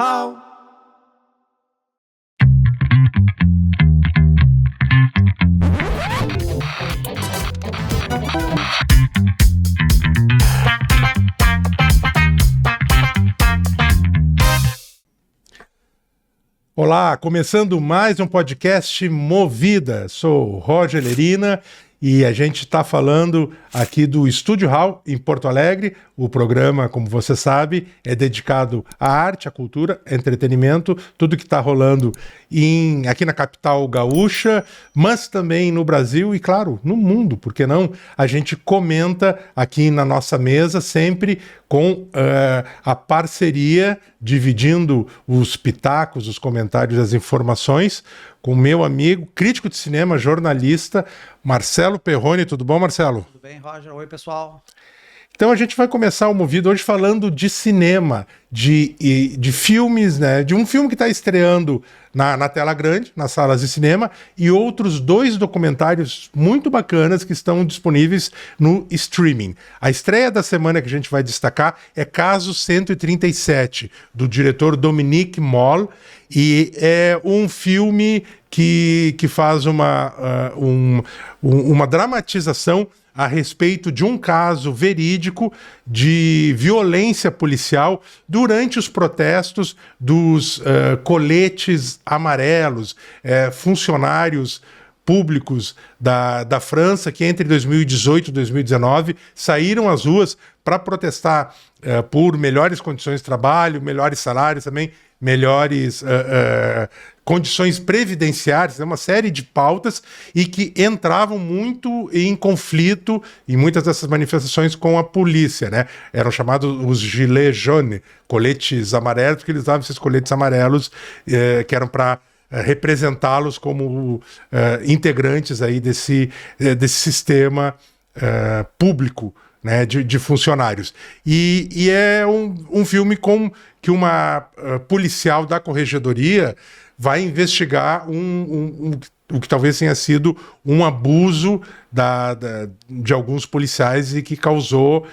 How? Olá, começando mais um podcast Movida. Sou Roger Lerina e a gente está falando aqui do Estúdio Hall, em Porto Alegre. O programa, como você sabe, é dedicado à arte, à cultura, entretenimento, tudo que está rolando aqui na capital gaúcha, mas também no Brasil e, claro, no mundo, por que não? A gente comenta aqui na nossa mesa sempre com a parceria, dividindo os pitacos, os comentários, as informações, com meu amigo, crítico de cinema, jornalista, Marcelo Perrone. Tudo bom, Marcelo? Tudo bem, Roger? Oi, pessoal. Então a gente vai começar o Movido hoje falando de cinema, de filmes, né? De um filme que está estreando na tela grande, nas salas de cinema, e outros 2 documentários muito bacanas que estão disponíveis no streaming. A estreia da semana que a gente vai destacar é Caso 137, do diretor Dominique Moll, e é um filme que faz uma dramatização a respeito de um caso verídico de violência policial durante os protestos dos coletes amarelos, funcionários públicos da França que entre 2018 e 2019 saíram às ruas para protestar por melhores condições de trabalho, melhores salários também, melhores condições previdenciárias, uma série de pautas e que entravam muito em conflito em muitas dessas manifestações com a polícia, né? Eram chamados os gilets jaunes, coletes amarelos, porque eles usavam esses coletes amarelos que eram para representá-los como integrantes aí desse sistema público, né, de funcionários. E é um filme com que uma policial da corregedoria vai investigar o que talvez tenha sido um abuso de alguns policiais e que causou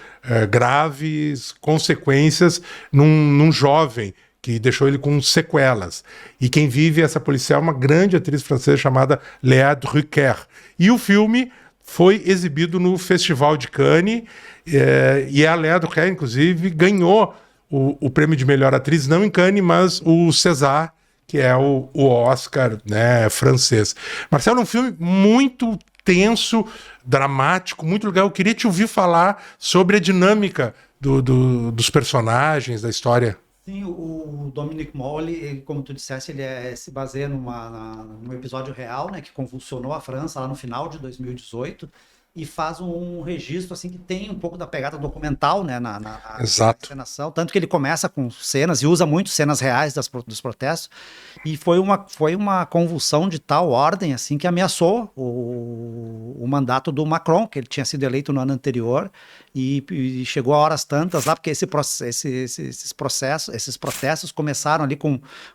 graves consequências num jovem, que deixou ele com sequelas. E quem vive essa policial é uma grande atriz francesa chamada Léa Drucker. E o filme foi exibido no Festival de Cannes, e a Léa Drucker, inclusive, ganhou o prêmio de melhor atriz, não em Cannes, mas o César, que é o Oscar, né, francês. Marcelo, um filme muito tenso, dramático, muito legal. Eu queria te ouvir falar sobre a dinâmica dos personagens, da história. Sim, o Dominique Moll, como tu disseste, ele se baseia num episódio real, né, que convulsionou a França lá no final de 2018 e faz um registro assim que tem um pouco da pegada documental, né, na encenação, tanto que ele começa com cenas e usa muito cenas reais dos protestos, e foi uma convulsão de tal ordem assim que ameaçou o mandato do Macron, que ele tinha sido eleito no ano anterior, e chegou a horas tantas lá, porque esses protestos começaram ali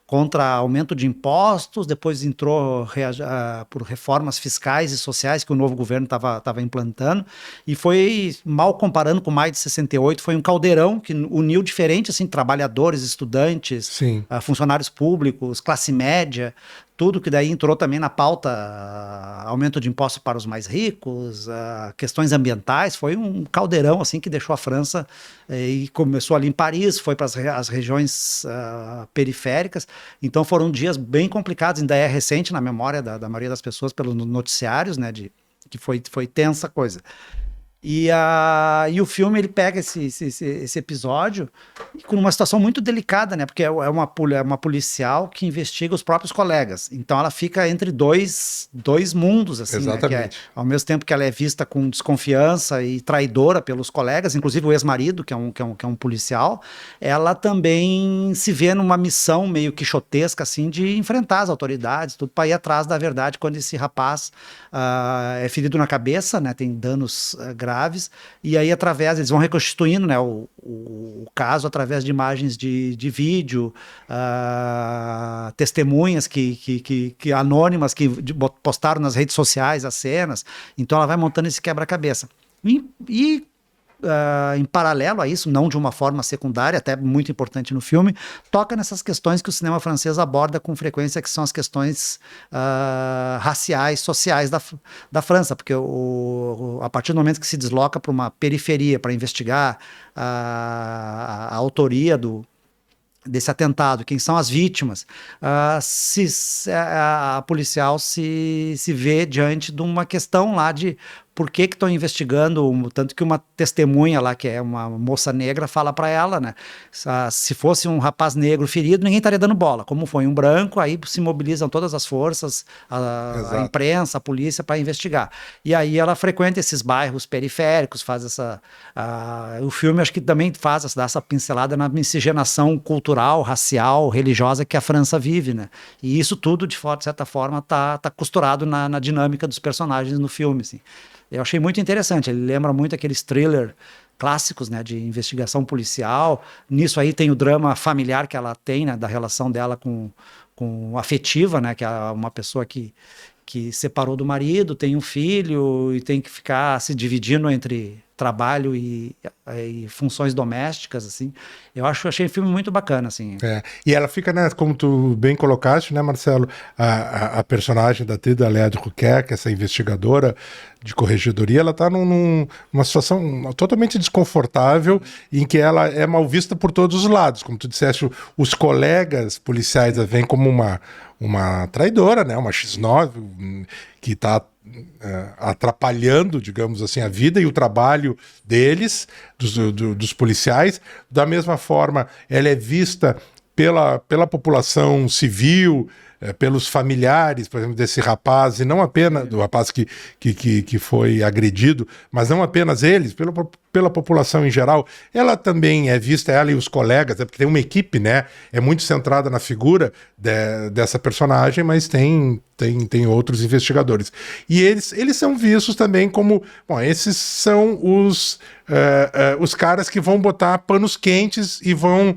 contra aumento de impostos, depois entrou por reformas fiscais e sociais que o novo governo estava implantando, e foi, mal comparando com maio de 68, foi um caldeirão que uniu diferente, assim, trabalhadores, estudantes, funcionários públicos, classe média, tudo que daí entrou também na pauta, aumento de impostos para os mais ricos, questões ambientais. Foi um caldeirão assim que deixou a França, e começou ali em Paris, foi para as regiões periféricas. Então foram dias bem complicados, ainda é recente na memória da maioria das pessoas pelos noticiários, né, que foi tensa a coisa. E o filme, ele pega esse episódio com uma situação muito delicada, né? Porque é uma policial que investiga os próprios colegas. Então ela fica entre dois mundos, assim, né? Ao mesmo tempo que ela é vista com desconfiança e traidora pelos colegas, inclusive o ex-marido, que é um policial, ela também se vê numa missão meio quixotesca, assim, de enfrentar as autoridades, tudo para ir atrás da verdade quando esse rapaz é ferido na cabeça, né? Tem danos graves. E aí eles vão reconstituindo, né, o caso através de imagens de vídeo, testemunhas que anônimas que postaram nas redes sociais as cenas. Então ela vai montando esse quebra-cabeça. E em paralelo a isso, não de uma forma secundária, até muito importante no filme, toca nessas questões que o cinema francês aborda com frequência, que são as questões raciais, sociais da França, porque a partir do momento que se desloca para uma periferia para investigar a autoria desse atentado, quem são as vítimas, a policial se vê diante de uma questão lá de por que estão investigando, tanto que uma testemunha lá, que é uma moça negra, fala para ela, né, se fosse um rapaz negro ferido, ninguém estaria dando bola, como foi um branco, aí se mobilizam todas as forças, a imprensa, a polícia, para investigar. E aí ela frequenta esses bairros periféricos, faz o filme acho que também dá essa pincelada na miscigenação cultural, racial, religiosa que a França vive, né, e isso tudo, de certa forma, tá costurado na dinâmica dos personagens no filme, assim. Eu achei muito interessante, ele lembra muito aqueles thriller clássicos, né, de investigação policial. Nisso aí tem o drama familiar que ela tem, né, da relação dela com afetiva, né, que é uma pessoa que separou do marido, tem um filho e tem que ficar se dividindo entre trabalho e funções domésticas, assim. Achei o filme muito bacana, assim. E ela fica, né, como tu bem colocaste, né, Marcelo, a personagem da Tilda Léa de Rouquet, que é essa investigadora de corregedoria, ela está numa situação totalmente desconfortável, em que ela é mal vista por todos os lados. Como tu disseste, os colegas policiais a veem como uma traidora, né, uma X9, que está atrapalhando, digamos assim, a vida e o trabalho deles, dos policiais. Da mesma forma, ela é vista pela população civil, pelos familiares, por exemplo, desse rapaz, e não apenas do rapaz que foi agredido, mas não apenas eles, pela população em geral. Ela também é vista, ela e os colegas, porque tem uma equipe, né? É muito centrada na figura dessa personagem, mas tem outros investigadores. E eles são vistos também como, bom, esses são os caras que vão botar panos quentes e vão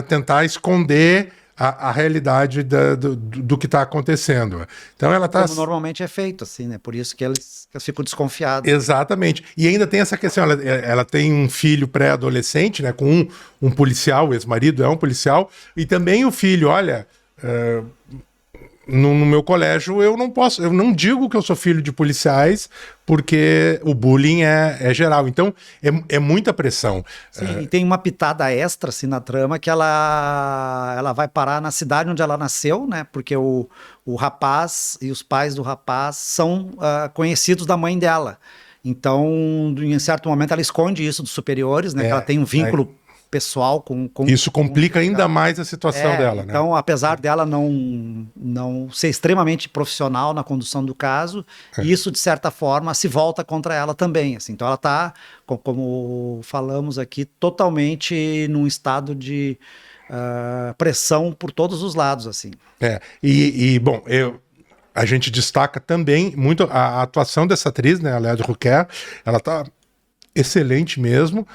tentar esconder a realidade do que está acontecendo. Então ela tá... Como normalmente é feito, assim, né? Por isso que eles ficam desconfiados. Exatamente. E ainda tem essa questão, ela tem um filho pré-adolescente, né? Com um policial, o ex-marido é um policial, e também o filho, olha... No meu colégio eu não digo que eu sou filho de policiais, porque o bullying é geral. Então é muita pressão. Sim, e tem uma pitada extra assim, na trama, que ela vai parar na cidade onde ela nasceu, né? Porque o rapaz e os pais do rapaz são conhecidos da mãe dela. Então, em certo momento, ela esconde isso dos superiores, né? Que ela tem um vínculo pessoal com isso complica ainda mais a situação dela, né? Então, apesar dela não ser extremamente profissional na condução do caso, isso, de certa forma, se volta contra ela também, assim. Então, ela está, como falamos aqui, totalmente num estado de pressão por todos os lados, assim. Bom, a gente destaca também muito a atuação dessa atriz, né, a Léa de Rouquet. Ela está excelente mesmo,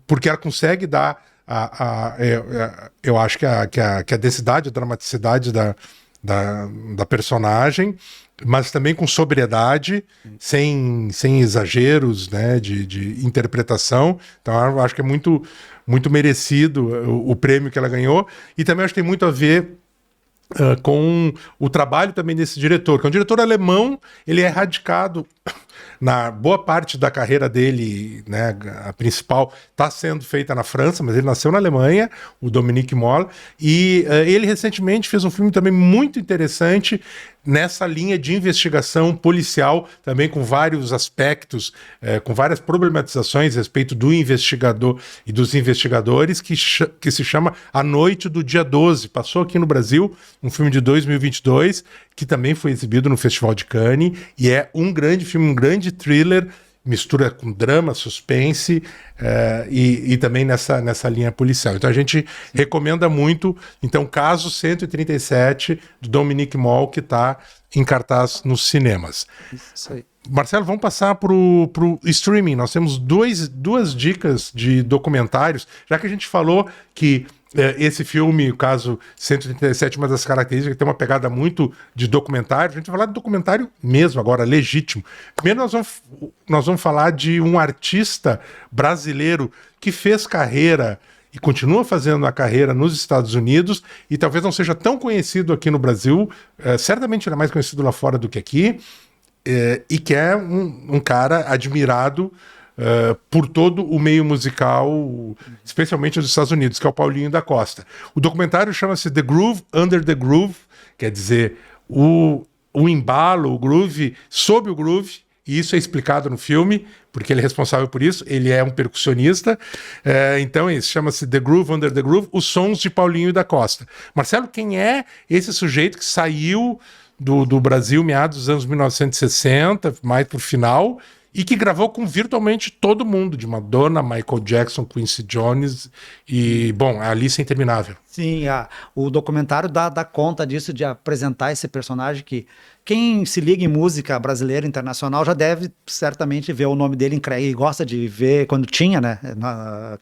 porque ela consegue dar eu acho que a densidade, a dramaticidade da personagem, mas também com sobriedade, sem exageros, né, de interpretação. Então eu acho que é muito, muito merecido o prêmio que ela ganhou, e também acho que tem muito a ver com o trabalho também desse diretor, que é um diretor alemão. Ele é radicado na boa parte da carreira dele, né, a principal está sendo feita na França, mas ele nasceu na Alemanha, o Dominique Moll, e ele recentemente fez um filme também muito interessante nessa linha de investigação policial, também com vários aspectos, com várias problematizações a respeito do investigador e dos investigadores, que se chama A Noite do Dia 12. Passou aqui no Brasil, um filme de 2022, que também foi exibido no Festival de Cannes, e é um grande filme, um grande thriller, mistura com drama, suspense, e também nessa linha policial. Então a gente recomenda muito, então, Caso 137, do Dominique Moll, que está em cartaz nos cinemas. Isso aí. Marcelo, vamos passar pro streaming. Nós temos duas dicas de documentários, já que a gente falou que esse filme, o caso 137, uma das características é que tem uma pegada muito de documentário. A gente vai falar de documentário mesmo agora, legítimo. Primeiro nós vamos falar de um artista brasileiro que fez carreira e continua fazendo a carreira nos Estados Unidos e talvez não seja tão conhecido aqui no Brasil, certamente ele é mais conhecido lá fora do que aqui, e que é um cara admirado por todo o meio musical, especialmente dos Estados Unidos, que é o Paulinho da Costa. O documentário chama-se The Groove Under the Groove, quer dizer, o embalo, o groove sob o groove, e isso é explicado no filme, porque ele é responsável por isso, ele é um percussionista, então isso chama-se The Groove Under the Groove, os sons de Paulinho da Costa. Marcelo, quem é esse sujeito que saiu do Brasil meados dos anos 1960, mais pro final, e que gravou com virtualmente todo mundo, de Madonna, Michael Jackson, Quincy Jones e, bom, a lista é interminável. Sim, o documentário dá conta disso, de apresentar esse personagem que quem se liga em música brasileira e internacional já deve certamente ver o nome dele e gosta de ver, quando tinha, né,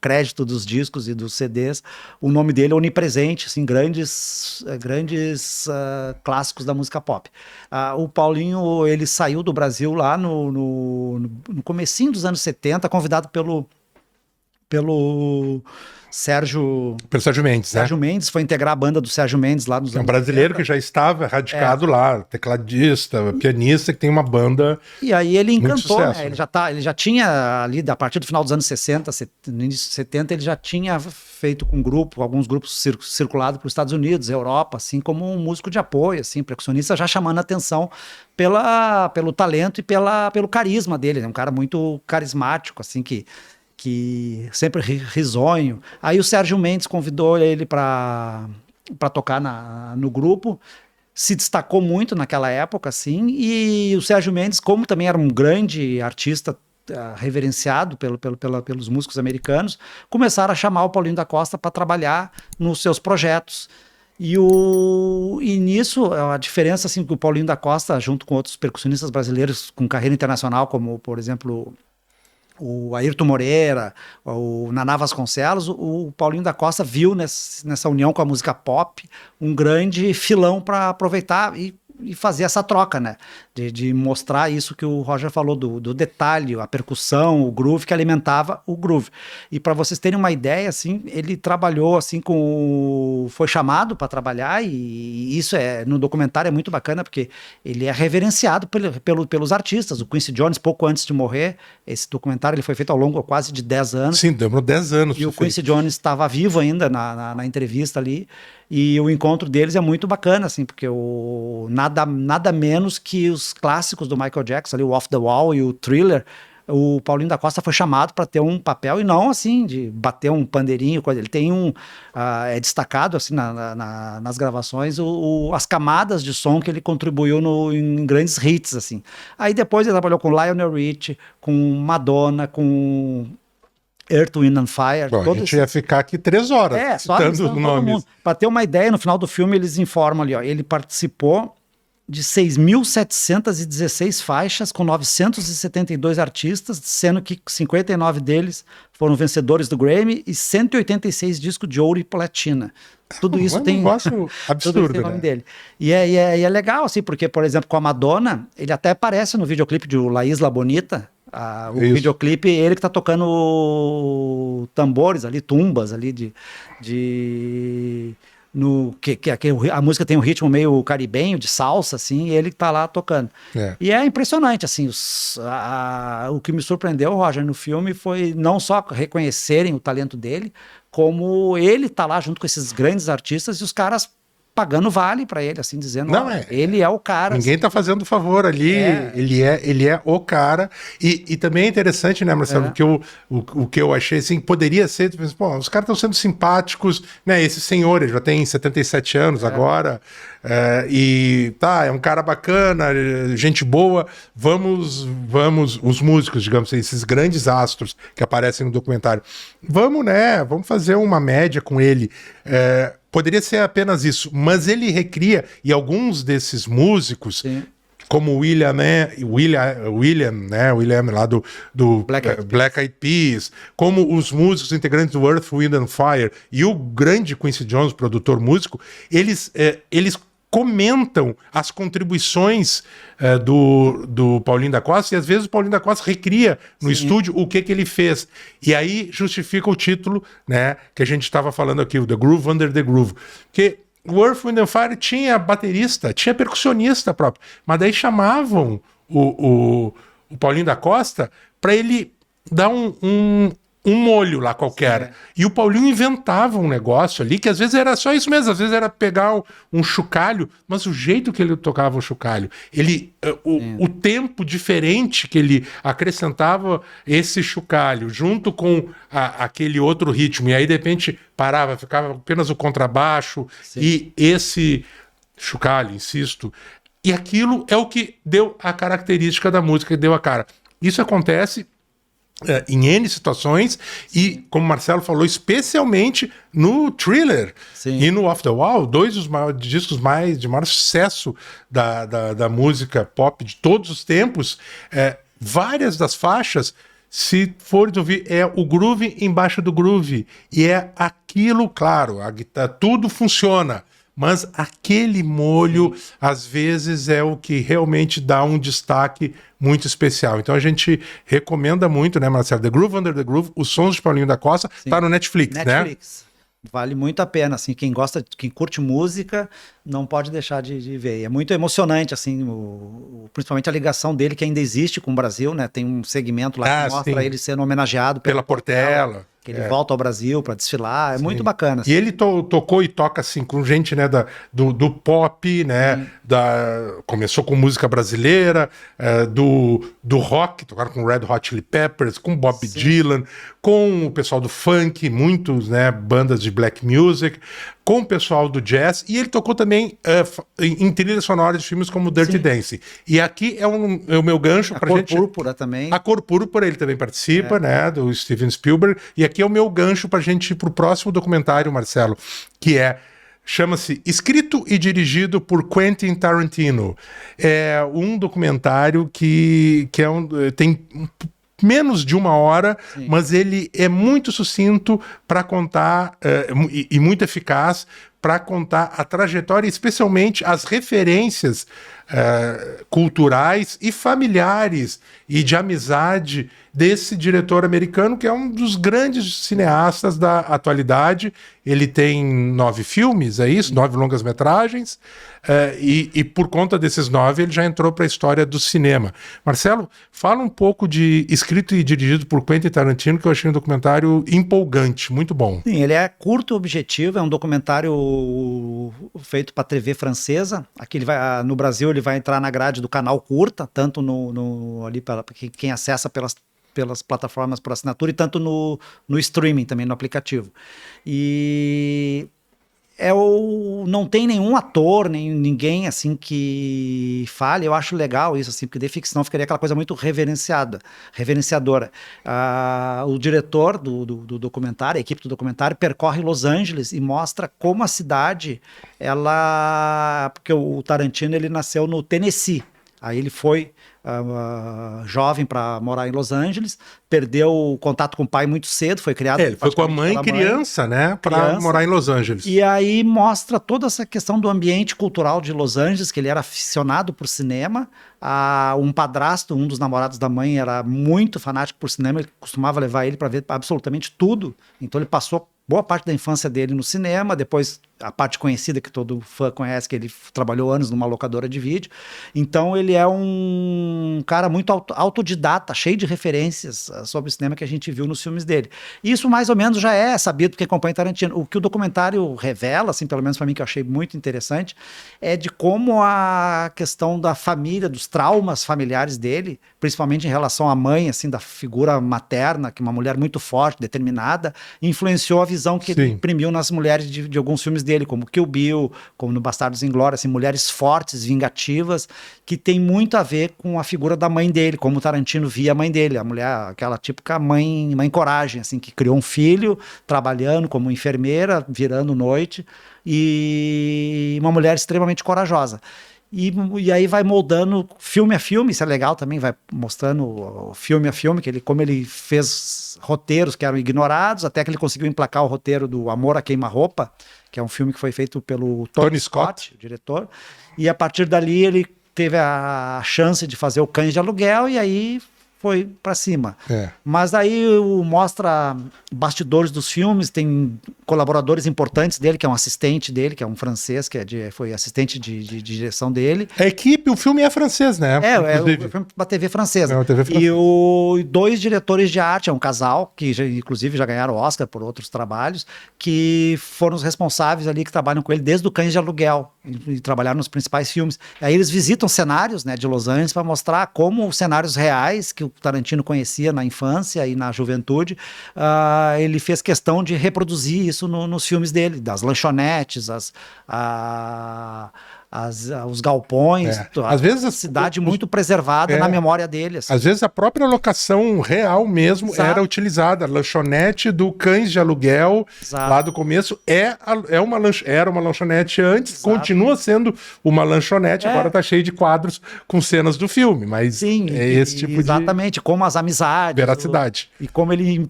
crédito dos discos e dos CDs, o nome dele é onipresente, assim, grandes clássicos da música pop. O Paulinho, ele saiu do Brasil lá no comecinho dos anos 70, convidado pelo Sérgio Mendes, né? Sérgio Mendes foi integrar a banda do Sérgio Mendes lá nos anos 70. É um brasileiro que já estava radicado lá, tecladista, pianista, que tem uma banda. E aí ele encantou, sucesso, né? Ele já tinha ali, a partir do final dos anos 60, no início dos 70, ele já tinha feito com alguns grupos circulado para os Estados Unidos, Europa, assim, como um músico de apoio, assim, percussionista, já chamando a atenção pelo talento e pelo carisma dele. É um cara muito carismático, assim, que sempre risonho. Aí o Sérgio Mendes convidou ele para tocar no grupo, se destacou muito naquela época, assim, e o Sérgio Mendes, como também era um grande artista reverenciado pelos músicos americanos, começaram a chamar o Paulinho da Costa para trabalhar nos seus projetos. E nisso, a diferença, assim, que o Paulinho da Costa, junto com outros percussionistas brasileiros com carreira internacional, como, por exemplo, o Ayrton Moreira, o Naná Vasconcelos, o Paulinho da Costa viu nessa união com a música pop um grande filão para aproveitar e fazer essa troca, né? De mostrar isso que o Roger falou, do detalhe, a percussão, o groove que alimentava o groove. E para vocês terem uma ideia, assim, ele trabalhou assim foi chamado para trabalhar, e isso no documentário é muito bacana, porque ele é reverenciado pelos artistas. O Quincy Jones, pouco antes de morrer, esse documentário ele foi feito ao longo quase de 10 anos. Sim, demorou 10 anos. E o Quincy Jones estava vivo ainda na entrevista ali, e o encontro deles é muito bacana, assim, porque nada menos que os clássicos do Michael Jackson, ali, o Off the Wall e o Thriller, o Paulinho da Costa foi chamado para ter um papel, e não assim, de bater um pandeirinho, ele tem é destacado assim nas gravações as camadas de som que ele contribuiu em grandes hits, assim. Aí depois ele trabalhou com Lionel Richie, com Madonna, com Earth, Wind and Fire. Bom, a gente ia ficar aqui 3 horas citando os nomes. Para ter uma ideia, no final do filme eles informam ali, ó, ele participou de 6.716 faixas com 972 artistas, sendo que 59 deles foram vencedores do Grammy e 186 discos de ouro e platina. Tudo isso tem... um negócio absurdo, tem nome dele. E é legal, assim, porque, por exemplo, com a Madonna, ele até aparece no videoclipe de La Isla Bonita. O videoclipe, ele que tá tocando tambores ali, tumbas ali a música tem um ritmo meio caribenho, de salsa, assim, e ele que tá lá tocando. E é impressionante, assim, o que me surpreendeu, Roger, no filme foi não só reconhecerem o talento dele, como ele tá lá junto com esses grandes artistas e os caras pagando vale para ele, assim, dizendo, ele é o cara. Ninguém tá fazendo favor ali, ele é o cara. E também é interessante, né, Marcelo, porque o que eu achei, assim, poderia ser, pô, os caras estão sendo simpáticos, né, esse senhor, ele já tem 77 anos agora, é um cara bacana, gente boa, vamos, os músicos, digamos assim, esses grandes astros que aparecem no documentário, vamos fazer uma média com ele, poderia ser apenas isso, mas ele recria, e alguns desses músicos, como o William, né? William lá do Black Eyed Peas, como os músicos integrantes do Earth, Wind and Fire e o grande Quincy Jones, produtor músico, eles comentam as contribuições do Paulinho da Costa, e às vezes o Paulinho da Costa recria no estúdio o que ele fez. E aí justifica o título, né, que a gente estava falando aqui, o The Groove Under the Groove. Porque o Earth, Wind and Fire tinha baterista, tinha percussionista próprio, mas daí chamavam o Paulinho da Costa para ele dar um molho lá qualquer. E o Paulinho inventava um negócio ali, que às vezes era só isso mesmo, às vezes era pegar um chocalho, mas o jeito que ele tocava o chocalho, o tempo diferente que ele acrescentava esse chocalho, junto com aquele outro ritmo, e aí de repente parava, ficava apenas o contrabaixo e esse chocalho, insisto. E aquilo é o que deu a característica da música, que deu a cara. Isso acontece em N situações e, como o Marcelo falou, especialmente no Thriller e no Off the Wall, dois dos maiores discos de maior sucesso da música pop de todos os tempos. Várias das faixas, se for ouvir, é o groove embaixo do groove, e é aquilo, claro, a guitarra, tudo funciona, mas aquele molho, às vezes, é o que realmente dá um destaque muito especial. Então a gente recomenda muito, né, Marcelo? The Groove Under the Groove, Os Sons de Paulinho da Costa, tá no Netflix, né? Vale muito a pena, assim, quem gosta, quem curte música, não pode deixar de ver. É muito emocionante, assim, principalmente a ligação dele, que ainda existe com o Brasil, né? Tem um segmento lá que mostra ele sendo homenageado pela Portela. Que ele volta ao Brasil para desfilar, é muito bacana. Assim. E ele tocou e toca assim com gente, né, do pop, né, começou com música brasileira, do rock, tocaram com Red Hot Chili Peppers, com Bob Dylan, com o pessoal do funk, muitos, né, bandas de black music, com o pessoal do jazz, e ele tocou também em trilhas sonoras de filmes como Dirty Dancing. E aqui é o meu gancho pra gente... A Cor Púrpura também. A Cor Púrpura, ele também participa, né, do Steven Spielberg, e aqui é o meu gancho pra gente ir pro próximo documentário, Marcelo, que chama-se Escrito e Dirigido por Quentin Tarantino. É um documentário que tem menos de 1 hora, mas ele é muito sucinto para contar e muito eficaz para contar a trajetória, especialmente as referências culturais e familiares e de amizade desse diretor americano, que é um dos grandes cineastas da atualidade. Ele tem 9 filmes, é isso? 9 longas-metragens, e por conta desses 9 ele já entrou para a história do cinema. Marcelo, fala um pouco de Escrito e Dirigido por Quentin Tarantino, que eu achei um documentário empolgante, muito bom. Sim, ele é curto e objetivo, é um documentário feito para a TV francesa. Aqui no Brasil ele vai entrar na grade do Canal Curta, tanto ali para quem acessa pelas plataformas por assinatura, e tanto no streaming também, no aplicativo. E não tem nenhum ator, nem ninguém assim que fale. Eu acho legal isso, assim, porque de ficção ficaria aquela coisa muito reverenciadora. O diretor do documentário, a equipe do documentário, percorre Los Angeles e mostra como a cidade, porque o Tarantino ele nasceu no Tennessee. Aí ele foi jovem para morar em Los Angeles, perdeu o contato com o pai muito cedo, foi criado... Ele foi com a mãe criança, né, para morar em Los Angeles. E aí mostra toda essa questão do ambiente cultural de Los Angeles, que ele era aficionado por cinema, um padrasto, um dos namorados da mãe, era muito fanático por cinema, ele costumava levar ele para ver absolutamente tudo, então ele passou boa parte da infância dele no cinema, depois a parte conhecida que todo fã conhece, que ele trabalhou anos numa locadora de vídeo. Então ele é um cara muito autodidata, cheio de referências sobre o cinema que a gente viu nos filmes dele. Isso mais ou menos já é sabido porque acompanha Tarantino. O que o documentário revela, assim, pelo menos para mim, que eu achei muito interessante, é de como a questão da família, dos traumas familiares dele, principalmente em relação à mãe, assim, da figura materna, que é uma mulher muito forte, determinada, influenciou a visão que ele imprimiu nas mulheres de alguns filmes dele, como Kill Bill, como no Bastardos Inglórios, assim, mulheres fortes, vingativas, que tem muito a ver com a figura da mãe dele, como o Tarantino via a mãe dele, a mulher, aquela típica mãe coragem, assim, que criou um filho, trabalhando como enfermeira, virando noite, e uma mulher extremamente corajosa. E aí vai moldando filme a filme, isso é legal também, vai mostrando filme a filme, como ele fez roteiros que eram ignorados, até que ele conseguiu emplacar o roteiro do Amor a Queima-Roupa, que é um filme que foi feito pelo Tony Scott, o diretor, e a partir dali ele teve a chance de fazer o Cães de Aluguel, e aí foi pra cima. Mas aí mostra bastidores dos filmes, tem colaboradores importantes dele, que é um assistente dele, que é um francês, foi assistente de direção dele. A equipe, o filme é francês, né? É o filme da TV francesa. E 2 diretores de arte, é um casal, que inclusive já ganharam Oscar por outros trabalhos, que foram os responsáveis ali, que trabalham com ele desde o Cães de Aluguel, e trabalharam nos principais filmes. Aí eles visitam cenários, né, de Los Angeles para mostrar como os cenários reais que o Tarantino conhecia na infância e na juventude, ele fez questão de reproduzir isso nos filmes dele, das lanchonetes, os galpões, às vezes a cidade muito preservada na memória dele. Assim. Às vezes a própria locação real mesmo era utilizada. A lanchonete do Cães de Aluguel, lá do começo, era uma lanchonete antes, continua sendo uma lanchonete, agora está cheio de quadros com cenas do filme, mas sim, esse tipo exatamente, como as amizades. Veracidade. E como ele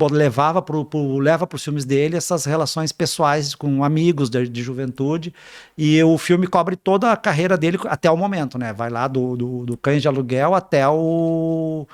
leva para os filmes dele essas relações pessoais com amigos de juventude, e o filme cobre toda a carreira dele até o momento, né? Vai lá do Cães de Aluguel até o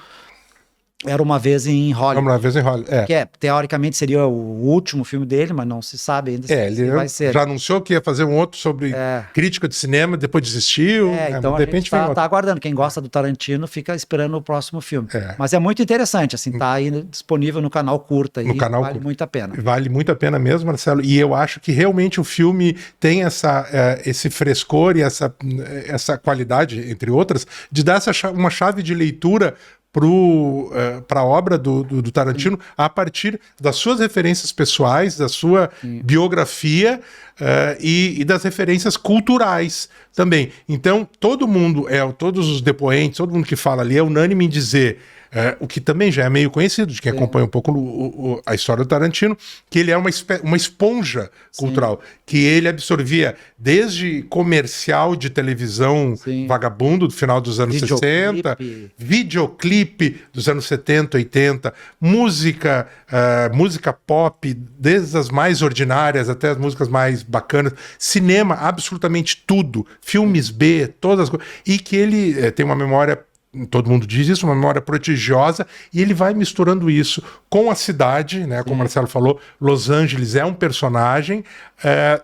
Era Uma Vez em Hollywood. Uma Vez em Hollywood, que teoricamente seria o último filme dele, mas não se sabe ainda se vai ser. Já anunciou que ia fazer um outro sobre crítica de cinema, depois desistiu. Então de repente a gente tá aguardando. Quem gosta do Tarantino fica esperando o próximo filme. Mas é muito interessante, assim, tá aí disponível no canal Curta. Vale muito a pena. Vale muito a pena mesmo, Marcelo. E eu acho que realmente o filme tem esse frescor e essa qualidade, entre outras, de dar uma chave de leitura para a obra do Tarantino a partir das suas referências pessoais, da sua biografia e das referências culturais também. Então, todos os depoentes, todo mundo que fala ali é unânime em dizer, o que também já é meio conhecido de quem acompanha um pouco a história do Tarantino, que ele é uma esponja cultural, que ele absorvia desde comercial de televisão vagabundo do final dos anos 60, videoclipe dos anos 70, 80, música pop, desde as mais ordinárias até as músicas mais bacanas, cinema, absolutamente tudo, filmes B, todas as coisas, e que ele tem uma memória, todo mundo diz isso, uma memória prodigiosa, e ele vai misturando isso com a cidade, né? Como o Marcelo falou, Los Angeles é um personagem,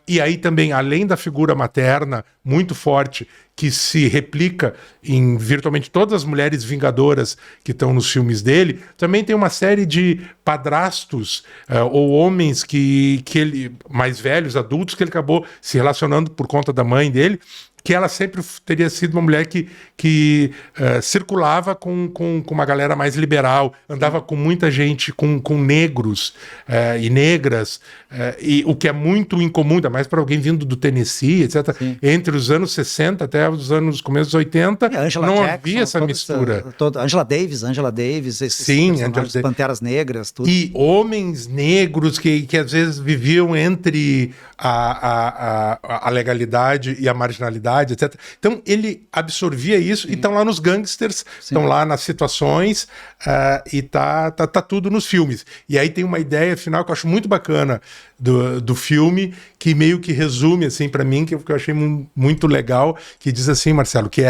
e aí também, além da figura materna muito forte, que se replica em virtualmente todas as mulheres vingadoras que estão nos filmes dele, também tem uma série de padrastos ou homens que ele, mais velhos, adultos, que ele acabou se relacionando por conta da mãe dele, que ela sempre teria sido uma mulher que circulava com uma galera mais liberal, andava com muita gente, com negros e negras, e o que é muito incomum, ainda mais para alguém vindo do Tennessee, etc. Entre os anos 60 até os anos começo dos 80, não havia essa mistura. Angela Davis, esses Panteras Negras, tudo. E homens negros que às vezes viviam entre a legalidade e a marginalidade, etc. Então ele absorvia isso e estão lá nos gangsters, estão lá nas situações, e tá tudo nos filmes. E aí tem uma ideia final que eu acho muito bacana do filme, que meio que resume assim para mim, que eu achei muito legal, que diz assim, Marcelo, que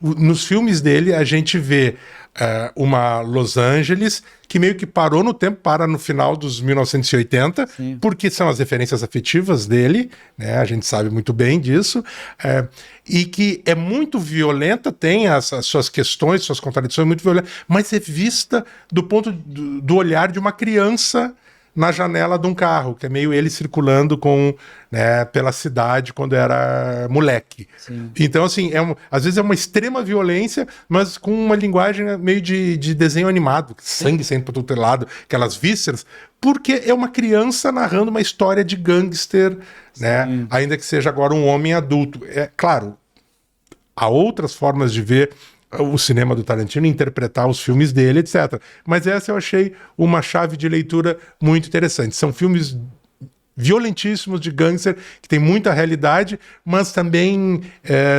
nos filmes dele a gente vê uma Los Angeles que meio que parou no tempo, para no final dos 1980, porque são as referências afetivas dele, né? A gente sabe muito bem disso, e que é muito violenta, tem as suas questões, suas contradições, muito violenta, mas é vista do ponto do olhar de uma criança na janela de um carro, que é meio ele circulando pela cidade quando era moleque. Então, assim, às vezes é uma extrema violência, mas com uma linguagem meio de desenho animado, sangue saindo para todo lado, aquelas vísceras, porque é uma criança narrando uma história de gangster, né? Ainda que seja agora um homem adulto. É claro, há outras formas de ver o cinema do Tarantino, interpretar os filmes dele, etc. Mas essa eu achei uma chave de leitura muito interessante. São filmes violentíssimos de gangster, que tem muita realidade, mas também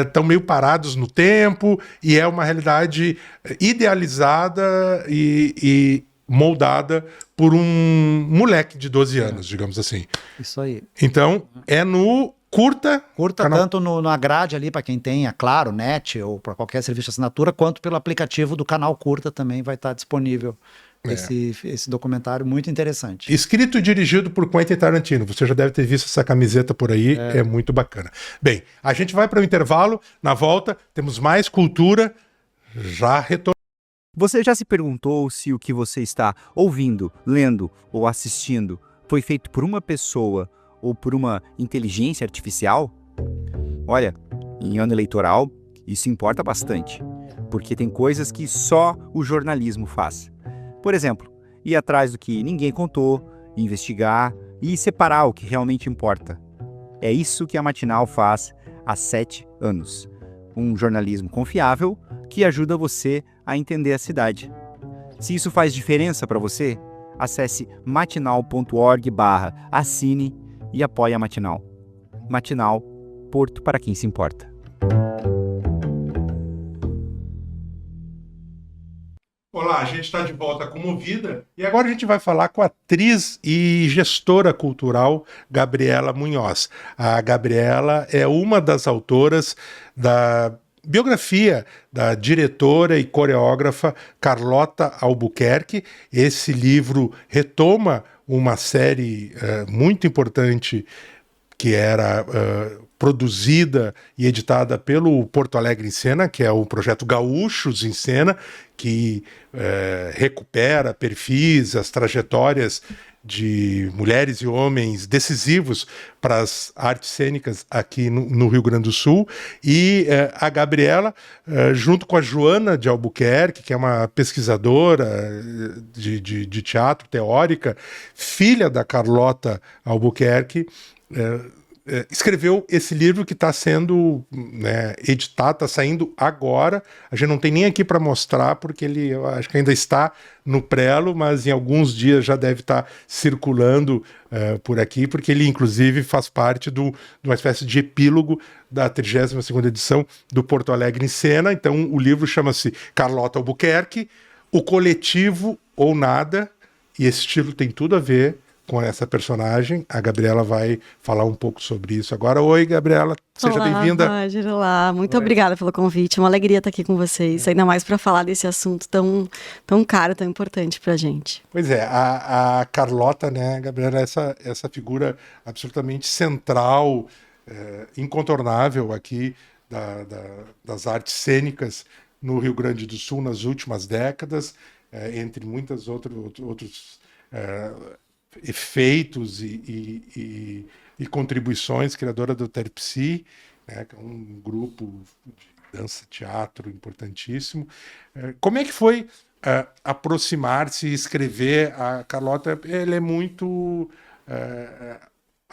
estão meio parados no tempo, e é uma realidade idealizada e moldada por um moleque de 12 anos, digamos assim. Isso aí. Então, é no curta tanto na grade ali, para quem tenha, claro, net ou para qualquer serviço de assinatura, quanto pelo aplicativo do canal Curta também vai estar disponível esse documentário muito interessante. Escrito e dirigido por Quentin Tarantino. Você já deve ter visto essa camiseta por aí, é muito bacana. Bem, a gente vai para o intervalo, na volta temos mais cultura, já retornamos. Você já se perguntou se o que você está ouvindo, lendo ou assistindo foi feito por uma pessoa ou por uma inteligência artificial? Olha, em ano eleitoral, isso importa bastante, porque tem coisas que só o jornalismo faz. Por exemplo, ir atrás do que ninguém contou, investigar e separar o que realmente importa. É isso que a Matinal faz há 7 anos. Um jornalismo confiável que ajuda você a entender a cidade. Se isso faz diferença para você, acesse matinal.org/assine e apoie a Matinal. Matinal, Porto para quem se importa. Olá, a gente está de volta com Movida e agora a gente vai falar com a atriz e gestora cultural Gabriela Munhoz. A Gabriela é uma das autoras da biografia da diretora e coreógrafa Carlota Albuquerque. Esse livro retoma uma série muito importante que era produzida e editada pelo Porto Alegre em Cena, que é o projeto Gaúchos em Cena, que recupera perfis, as trajetórias de mulheres e homens decisivos para as artes cênicas aqui no Rio Grande do Sul. E a Gabriela, junto com a Joana de Albuquerque, que é uma pesquisadora de teatro teórica, filha da Carlota Albuquerque, escreveu esse livro que está sendo editado, está saindo agora. A gente não tem nem aqui para mostrar, porque eu acho que ainda está no prelo, mas em alguns dias já deve estar circulando por aqui, porque ele inclusive faz parte de uma espécie de epílogo da 32ª edição do Porto Alegre em Cena. Então o livro chama-se Carlota Albuquerque, O Coletivo ou Nada, e esse título tem tudo a ver com essa personagem. A Gabriela vai falar um pouco sobre isso agora. Oi, Gabriela, seja bem-vinda. Roger, olá, muito obrigada pelo convite. É uma alegria estar aqui com vocês, ainda mais para falar desse assunto tão caro, tão importante para a gente. Pois é, a Carlota, né, Gabriela, essa figura absolutamente central, incontornável aqui das artes cênicas no Rio Grande do Sul nas últimas décadas, entre muitos outros efeitos e contribuições, criadora do Terpsi, né, que é um grupo de dança-teatro importantíssimo. Como é que foi aproximar-se e escrever? A Carlota, ela é muito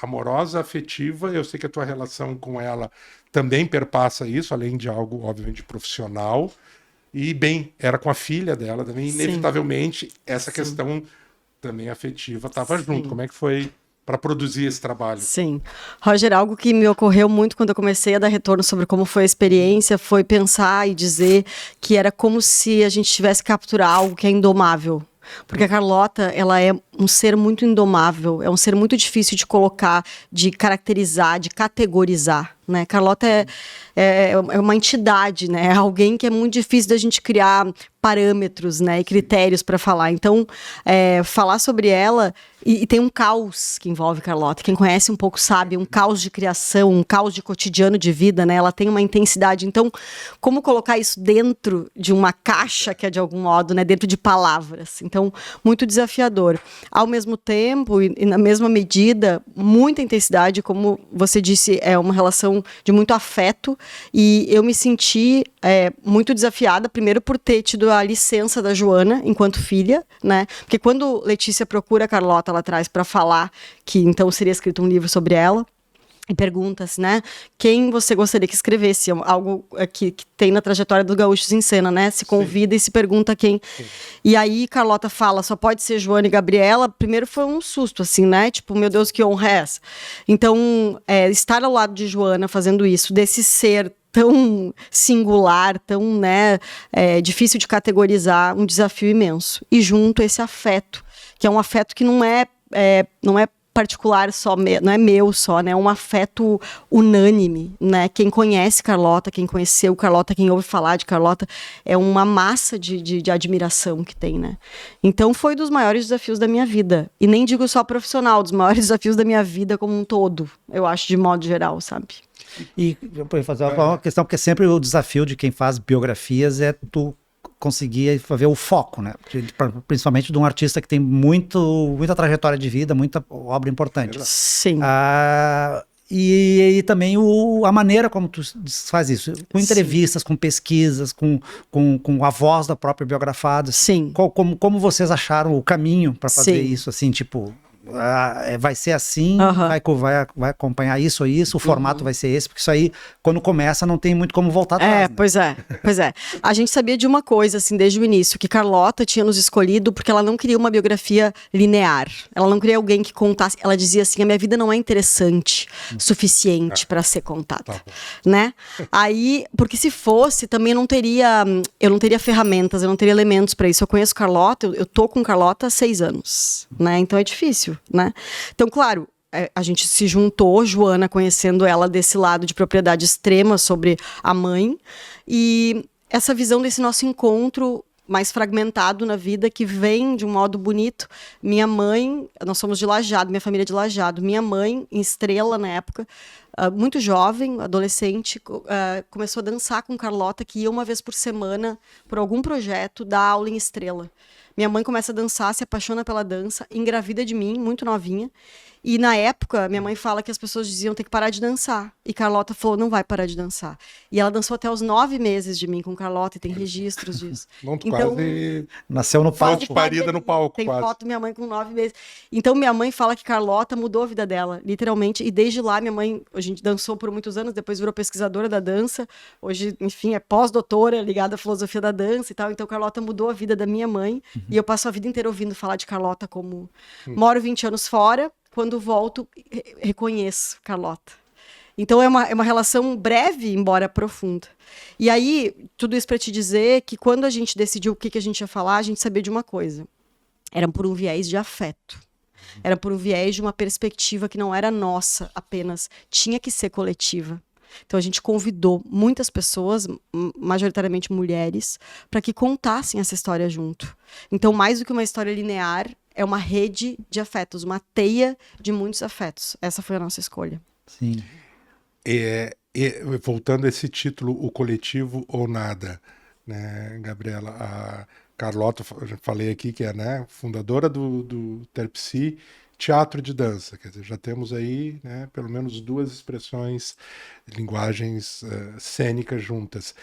amorosa, afetiva. Eu sei que a tua relação com ela também perpassa isso, além de algo, obviamente, profissional. E, bem, era com a filha dela também, inevitavelmente, essa questão também afetiva estava junto. Como é que foi para produzir esse trabalho? Sim. Roger, algo que me ocorreu muito quando eu comecei a dar retorno sobre como foi a experiência foi pensar e dizer que era como se a gente tivesse que capturar algo que é indomável. Porque a Carlota, ela é um ser muito indomável, é um ser muito difícil de colocar, de caracterizar, de categorizar, né? Carlota é uma entidade, né? É alguém que é muito difícil da gente criar parâmetros, né? E critérios para falar. Então, falar sobre ela, e tem um caos que envolve Carlota. Quem conhece um pouco sabe, um caos de criação, um caos de cotidiano de vida, né? Ela tem uma intensidade. Então, como colocar isso dentro de uma caixa que é de algum modo, né? Dentro de palavras. Então, muito desafiador. Ao mesmo tempo, e na mesma medida, muita intensidade, como você disse, é uma relação de muito afeto, e eu me senti muito desafiada, primeiro por ter tido a licença da Joana enquanto filha, né? Porque quando Letícia procura a Carlota lá atrás para falar que então seria escrito um livro sobre ela, e perguntas, né? Quem você gostaria que escrevesse? Algo que tem na trajetória do Gaúchos em Cena, né? Se convida e se pergunta quem. E aí Carlota fala, só pode ser Joana e Gabriela. Primeiro foi um susto, assim, né? Tipo, meu Deus, que honra é essa? Então, estar ao lado de Joana fazendo isso, desse ser tão singular, tão, né, difícil de categorizar, um desafio imenso. E junto esse afeto, que é um afeto que não é particular só, não é meu só, né? É um afeto unânime, né? Quem conhece Carlota, quem conheceu Carlota, quem ouve falar de Carlota, é uma massa de admiração que tem, né? Então foi dos maiores desafios da minha vida. E nem digo só profissional, dos maiores desafios da minha vida como um todo, eu acho, de modo geral, sabe? E eu vou fazer uma questão, porque sempre o desafio de quem faz biografias é tu conseguir ver o foco, né? Principalmente de um artista que tem muita trajetória de vida, muita obra importante. Sim. E também a maneira como tu faz isso, com entrevistas, com pesquisas, com a voz da própria biografada. Sim. Como vocês acharam o caminho para fazer isso, assim, tipo... vai ser assim, vai acompanhar isso ou isso, o formato vai ser esse, porque isso aí, quando começa, não tem muito como voltar atrás. Né? Pois é. A gente sabia de uma coisa, assim, desde o início, que Carlota tinha nos escolhido porque ela não queria uma biografia linear. Ela não queria alguém que contasse. Ela dizia assim, a minha vida não é interessante suficiente para ser contada, né? Aí, porque se fosse, também eu não teria ferramentas, eu não teria elementos para isso. Eu conheço Carlota, eu tô com Carlota há 6 anos, né? Então é difícil. Né? Então, claro, a gente se juntou, Joana conhecendo ela desse lado de propriedade extrema sobre a mãe, e essa visão desse nosso encontro mais fragmentado na vida, que vem de um modo bonito. Minha mãe, nós somos de Lajeado, minha família é de Lajeado, minha mãe, em Estrela na época, muito jovem, adolescente, começou a dançar com Carlota, que ia uma vez por semana, por algum projeto, dar aula em Estrela. Minha mãe começa a dançar, se apaixona pela dança, engravida de mim, muito novinha. E na época, minha mãe fala que as pessoas diziam tem que parar de dançar. E Carlota falou, não vai parar de dançar. E ela dançou até os 9 meses de mim com Carlota, e tem registros disso. Não, tu quase nasceu no palco. Foi parida no palco, tem quase. foto minha mãe com 9 meses. Então minha mãe fala que Carlota mudou a vida dela, literalmente. E desde lá, minha mãe, a gente dançou por muitos anos, depois virou pesquisadora da dança. Hoje, enfim, é pós-doutora, ligada à filosofia da dança e tal. Então Carlota mudou a vida da minha mãe. E eu passo a vida inteira ouvindo falar de Carlota como... Moro 20 anos fora, quando volto, reconheço Carlota. Então é uma relação breve, embora profunda. E aí, tudo isso para te dizer que quando a gente decidiu o que a gente ia falar, a gente sabia de uma coisa. Era por um viés de afeto. Era por um viés de uma perspectiva que não era nossa apenas. Tinha que ser coletiva. Então a gente convidou muitas pessoas, majoritariamente mulheres, para que contassem essa história junto. Então, mais do que uma história linear, é uma rede de afetos, uma teia de muitos afetos. Essa foi a nossa escolha. Sim. Voltando a esse título, O Coletivo ou Nada, né, Gabriela? A Carlota, já falei aqui, que é, né, fundadora do Terpsi, teatro de dança. Quer dizer, já temos aí, né, pelo menos 2 expressões, linguagens cênicas juntas.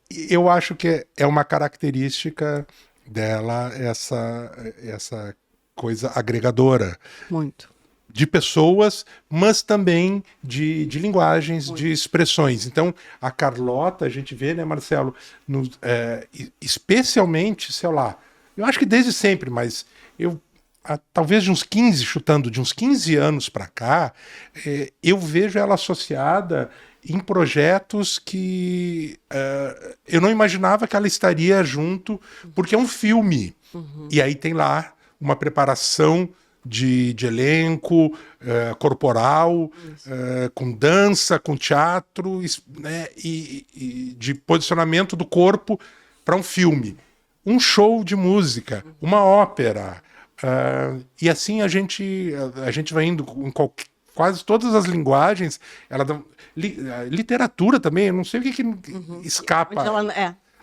Eu acho que é uma característica dela essa coisa agregadora. Muito. De pessoas, mas também de linguagens, de expressões. Então, a Carlota, a gente vê, né, Marcelo, especialmente, sei lá, eu acho que desde sempre, mas talvez de uns 15 anos para cá, eu vejo ela associada em projetos que eu não imaginava que ela estaria junto, porque é um filme. E aí tem lá uma preparação de elenco, corporal, com dança, com teatro, né, e de posicionamento do corpo para um filme. Um show de música, uma ópera. E assim a gente vai indo em quase todas as linguagens. Literatura também, eu não sei o que escapa.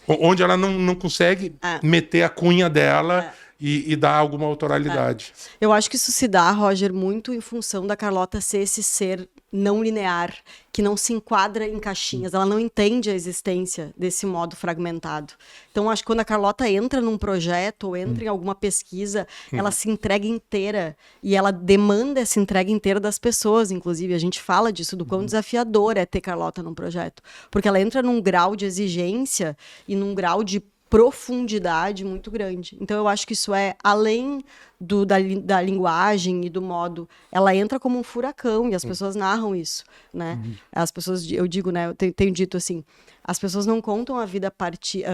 Onde ela não consegue meter a cunha dela e dar alguma autoralidade. Eu acho que isso se dá, Roger, muito em função da Carlota ser esse ser não linear, que não se enquadra em caixinhas, ela não entende a existência desse modo fragmentado. Então, acho que quando a Carlota entra num projeto ou entra em alguma pesquisa, ela se entrega inteira e ela demanda essa entrega inteira das pessoas, inclusive. A gente fala disso, do quão desafiador é ter Carlota num projeto, porque ela entra num grau de exigência e num grau de profundidade muito grande. Então, eu acho que isso é além da linguagem e do modo, ela entra como um furacão e as pessoas narram isso, né? As pessoas, eu digo, né? Eu tenho dito assim, as pessoas não contam a vida a partir,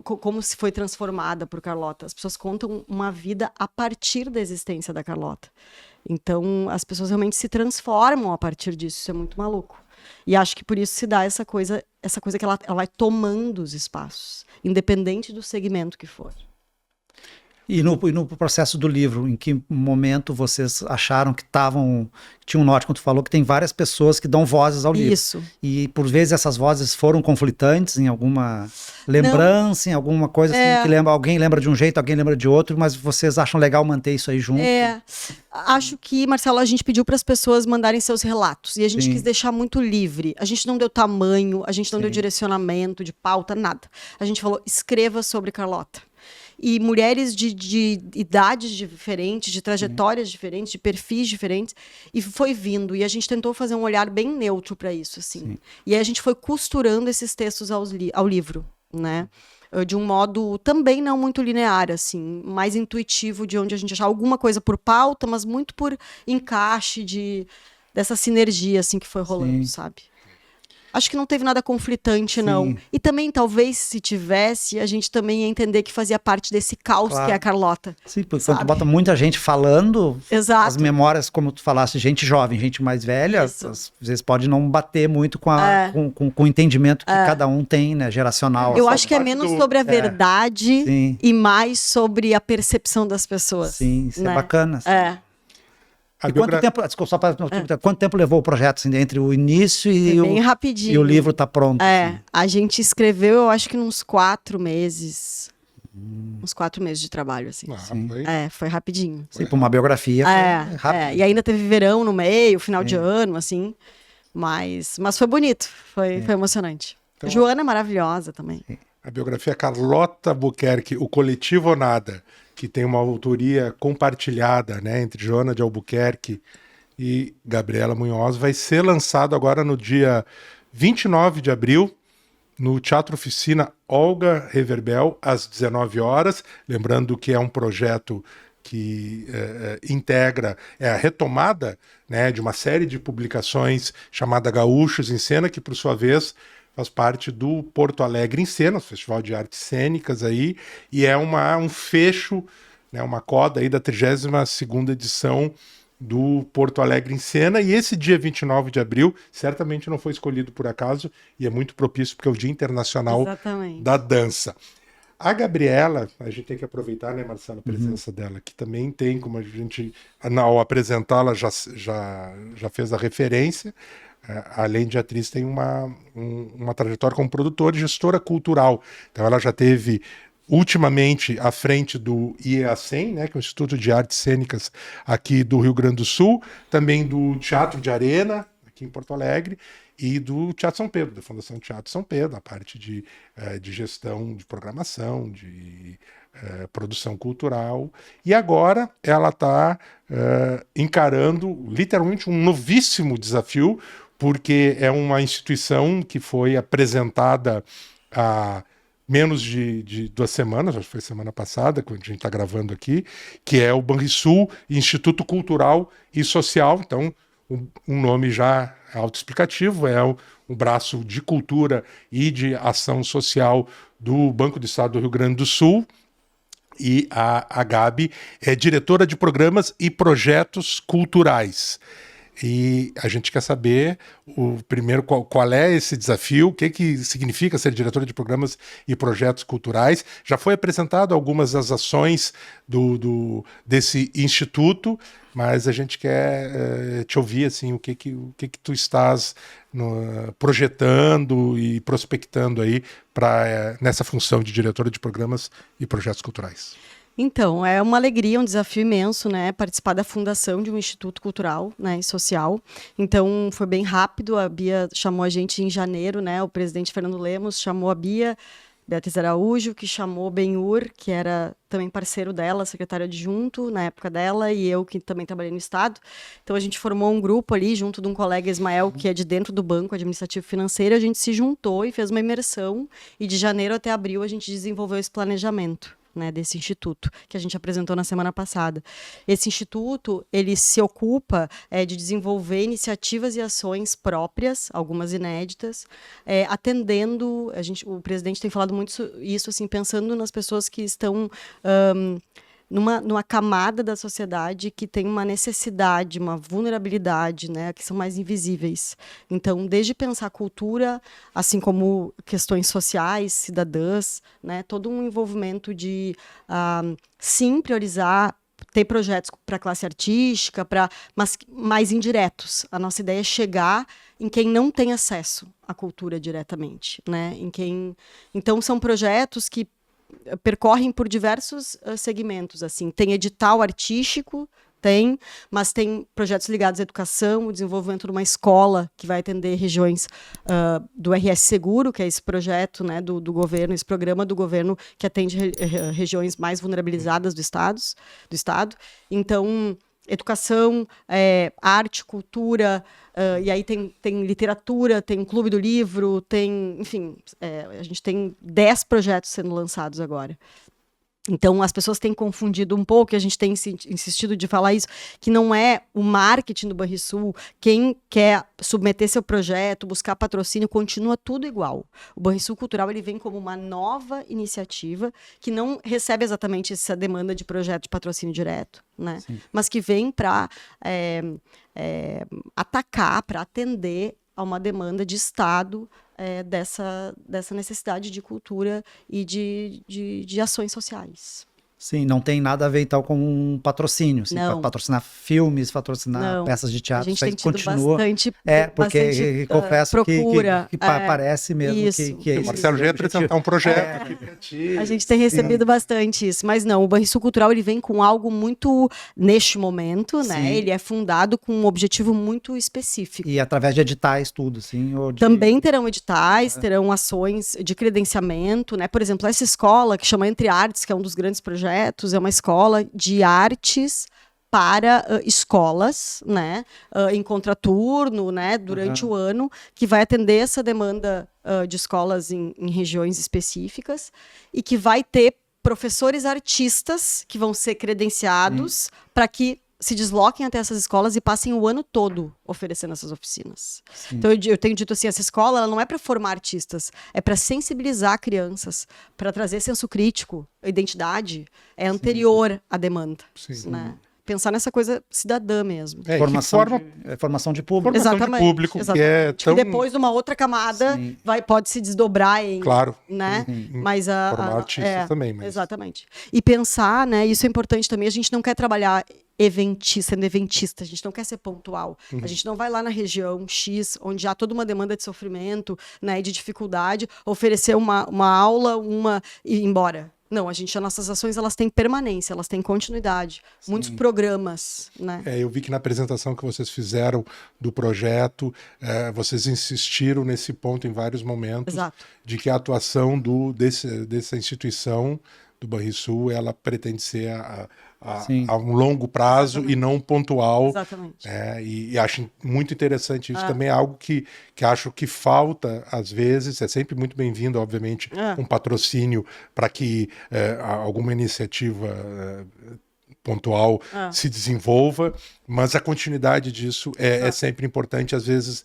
como se foi transformada por Carlota. As pessoas contam uma vida a partir da existência da Carlota. Então, as pessoas realmente se transformam a partir disso. Isso é muito maluco. E acho que por isso se dá essa coisa que ela vai tomando os espaços, independente do segmento que for. E no processo do livro, em que momento vocês acharam que tinha um norte, quando tu falou que tem várias pessoas que dão vozes ao livro. Isso. E por vezes essas vozes foram conflitantes em alguma lembrança, em alguma coisa assim, que alguém lembra de um jeito, alguém lembra de outro, mas vocês acham legal manter isso aí junto? Acho que, Marcelo, a gente pediu para as pessoas mandarem seus relatos e a gente Sim. quis deixar muito livre. A gente não deu tamanho, a gente não Sim. deu direcionamento de pauta, nada. A gente falou, escreva sobre Carlota. E mulheres de idades diferentes, de trajetórias diferentes, de perfis diferentes, e foi vindo. E a gente tentou fazer um olhar bem neutro para isso, assim. Sim. E aí a gente foi costurando esses textos ao livro, né? De um modo também não muito linear, assim, mais intuitivo, de onde a gente achava alguma coisa por pauta, mas muito por encaixe dessa sinergia, assim, que foi rolando, Sim. sabe? Acho que não teve nada conflitante, não. Sim. E também, talvez, se tivesse, a gente também ia entender que fazia parte desse caos Claro. que é a Carlota. Sim, porque Sabe? quando tu bota muita gente falando, Exato. as memórias, como tu falaste, gente jovem, gente mais velha, Isso. às vezes pode não bater muito com, É. com o entendimento que cada um tem, né, geracional. Eu Só acho que é parte menos do- sobre a verdade Sim. e mais sobre a percepção das pessoas. Sim, isso né? é bacana. Assim. É. A E quanto tempo, desculpa, só para quanto tempo levou o projeto, assim, entre o início e Foi bem rapidinho. e o livro tá pronto? assim? A gente escreveu, eu acho que uns 4 meses. Uns 4 meses de trabalho, assim. Foi rapidinho. Sim, para uma biografia foi rápido. E ainda teve verão no meio, final de ano, assim. Mas foi bonito, foi emocionante. Então, Joana é maravilhosa também. A biografia Carlota Albuquerque, O Coletivo ou Nada, que tem uma autoria compartilhada, né, entre Joana de Albuquerque e Gabriela Munhoz, vai ser lançado agora no dia 29 de abril, no Teatro Oficina Olga Reverbel, às 19 horas. Lembrando que é um projeto que integra a retomada, né, de uma série de publicações chamada Gaúchos em Cena, que, por sua vez, faz parte do Porto Alegre em Cena, Festival de Artes Cênicas aí, e é um fecho, né, uma coda aí da 32ª edição do Porto Alegre em Cena, e esse dia 29 de abril certamente não foi escolhido por acaso, e é muito propício porque é o Dia Internacional Exatamente. da Dança. A Gabriela, a gente tem que aproveitar, né, Marcelo, a presença dela, que também tem, como a gente, ao apresentá-la, já fez a referência. Além de atriz, tem uma trajetória como produtora e gestora cultural. Então ela já teve, ultimamente, à frente do IEACEM, né, que é o Instituto de Artes Cênicas aqui do Rio Grande do Sul, também do Teatro de Arena, aqui em Porto Alegre, e do Teatro São Pedro, da Fundação Teatro São Pedro, a parte de gestão de programação, de produção cultural. E agora ela está encarando literalmente um novíssimo desafio, porque é uma instituição que foi apresentada há menos de 2 semanas, acho que foi semana passada, quando a gente está gravando aqui, que é o Banrisul Instituto Cultural e Social. Então, um nome já autoexplicativo, é o braço de cultura e de ação social do Banco do Estado do Rio Grande do Sul. E a Gabi é diretora de programas e projetos culturais. E a gente quer saber, primeiro, qual é esse desafio, o que significa ser diretora de programas e projetos culturais. Já foi apresentado algumas das ações desse instituto, mas a gente quer te ouvir, assim, o que tu estás projetando e prospectando aí nessa função de diretora de programas e projetos culturais. Então, é uma alegria, um desafio imenso, né, participar da fundação de um instituto cultural, né, e social. Então, foi bem rápido, a Bia chamou a gente em janeiro, né, o presidente Fernando Lemos chamou a Bia, Beatriz Araújo, que chamou Ben-Hur, que era também parceiro dela, secretário adjunto na época dela, e eu que também trabalhei no Estado. Então, a gente formou um grupo ali, junto de um colega Ismael, que é de dentro do Banco Administrativo Financeiro, a gente se juntou e fez uma imersão, e de janeiro até abril a gente desenvolveu esse planejamento, né, desse instituto, que a gente apresentou na semana passada. Esse instituto, ele se ocupa de desenvolver iniciativas e ações próprias, algumas inéditas, atendendo, o presidente tem falado muito isso, assim, pensando nas pessoas que estão numa camada da sociedade que tem uma necessidade, uma vulnerabilidade, né, que são mais invisíveis. Então, desde pensar cultura, assim como questões sociais, cidadãs, né, todo um envolvimento de, sim, priorizar, ter projetos para a classe artística, mas mais indiretos. A nossa ideia é chegar em quem não tem acesso à cultura diretamente, né? Então, são projetos que percorrem por diversos segmentos, assim. Tem edital artístico, mas tem projetos ligados à educação, o desenvolvimento de uma escola que vai atender regiões do RS Seguro, que é esse projeto, né, do governo, esse programa do governo que atende regiões mais vulnerabilizadas do Estado. Então, educação, arte, cultura, e aí tem literatura, tem um clube do livro, enfim, a gente tem 10 projetos sendo lançados agora. Então, as pessoas têm confundido um pouco, e a gente tem insistido de falar isso, que não é o marketing do Banrisul, quem quer submeter seu projeto, buscar patrocínio, continua tudo igual. O Banrisul Cultural, ele vem como uma nova iniciativa que não recebe exatamente essa demanda de projeto de patrocínio direto, né? Mas que vem para atacar, para atender a uma demanda de Estado, dessa necessidade de cultura e de ações sociais. Sim, não tem nada a ver, então, com um patrocínio. Assim, patrocinar filmes, patrocinar peças de teatro. A gente tem tido continua. Bastante porque confesso procura, que parece mesmo que é isso. O Marcelo já ia apresentar um projeto aqui pra ti. A gente tem recebido bastante isso. Mas não, o Banrisul Cultural, ele vem com algo muito, neste momento, né? Ele é fundado com um objetivo muito específico. E através de editais, tudo, assim? Também terão editais, terão ações de credenciamento, né? Por exemplo, essa escola que chama Entre Artes, que é um dos grandes projetos, é uma escola de artes para escolas, né, em contraturno, né, durante o ano, que vai atender essa demanda de escolas em regiões específicas e que vai ter professores artistas que vão ser credenciados para que se desloquem até essas escolas e passem o ano todo oferecendo essas oficinas. Sim. Então, eu tenho dito assim, essa escola ela não é para formar artistas, é para sensibilizar crianças, para trazer senso crítico, identidade, é anterior à demanda. Sim. Né? Pensar nessa coisa cidadã mesmo. Formação de público. Exatamente. De público, exatamente. Que depois de uma outra camada pode se desdobrar em... Claro. Né? Mas formar artistas também. Mas... Exatamente. E pensar, né, isso é importante também, a gente não quer trabalhar sendo eventista, a gente não quer ser pontual. A gente não vai lá na região X, onde há toda uma demanda de sofrimento, né, e de dificuldade, oferecer uma aula, e ir embora. Não, as nossas ações elas têm permanência, elas têm continuidade, muitos programas, né? Eu vi que na apresentação que vocês fizeram do projeto, vocês insistiram nesse ponto em vários momentos. Exato. De que a atuação dessa instituição do Banrisul, ela pretende ser a um longo prazo. Exatamente. E não pontual. Exatamente. E acho muito interessante isso. Também é algo que acho que falta às vezes. É sempre muito bem-vindo, obviamente, um patrocínio para que alguma iniciativa pontual se desenvolva, mas a continuidade disso é sempre importante. Às vezes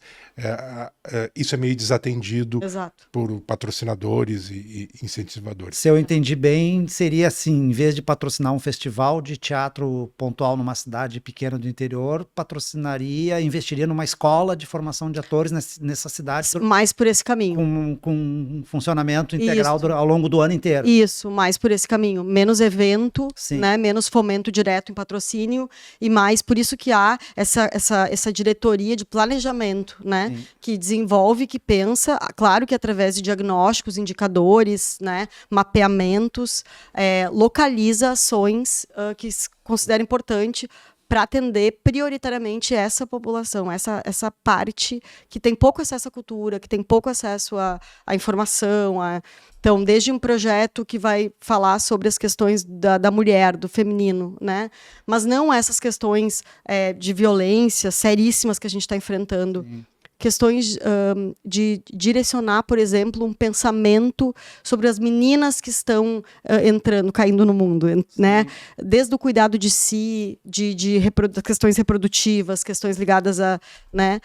isso é meio desatendido. Exato. Por patrocinadores e incentivadores. Se eu entendi bem, seria assim, em vez de patrocinar um festival de teatro pontual numa cidade pequena do interior, investiria numa escola de formação de atores nessa cidade. Mais por esse caminho. Com um funcionamento integral ao longo do ano inteiro. Isso, mais por esse caminho. Menos evento, né, menos fomento investimento direto em patrocínio e mais, por isso que há essa diretoria de planejamento, né? Sim. Que desenvolve, que pensa, claro que através de diagnósticos, indicadores, né? Mapeamentos, localiza ações que se considera importante para atender prioritariamente essa população, essa parte que tem pouco acesso à cultura, que tem pouco acesso à informação. Então, desde um projeto que vai falar sobre as questões da mulher, do feminino, né? Mas não essas questões de violência seríssimas que a gente está enfrentando. Sim. Questões de direcionar, por exemplo, um pensamento sobre as meninas que estão caindo no mundo, né? Desde o cuidado de si, de questões reprodutivas, questões ligadas a, né?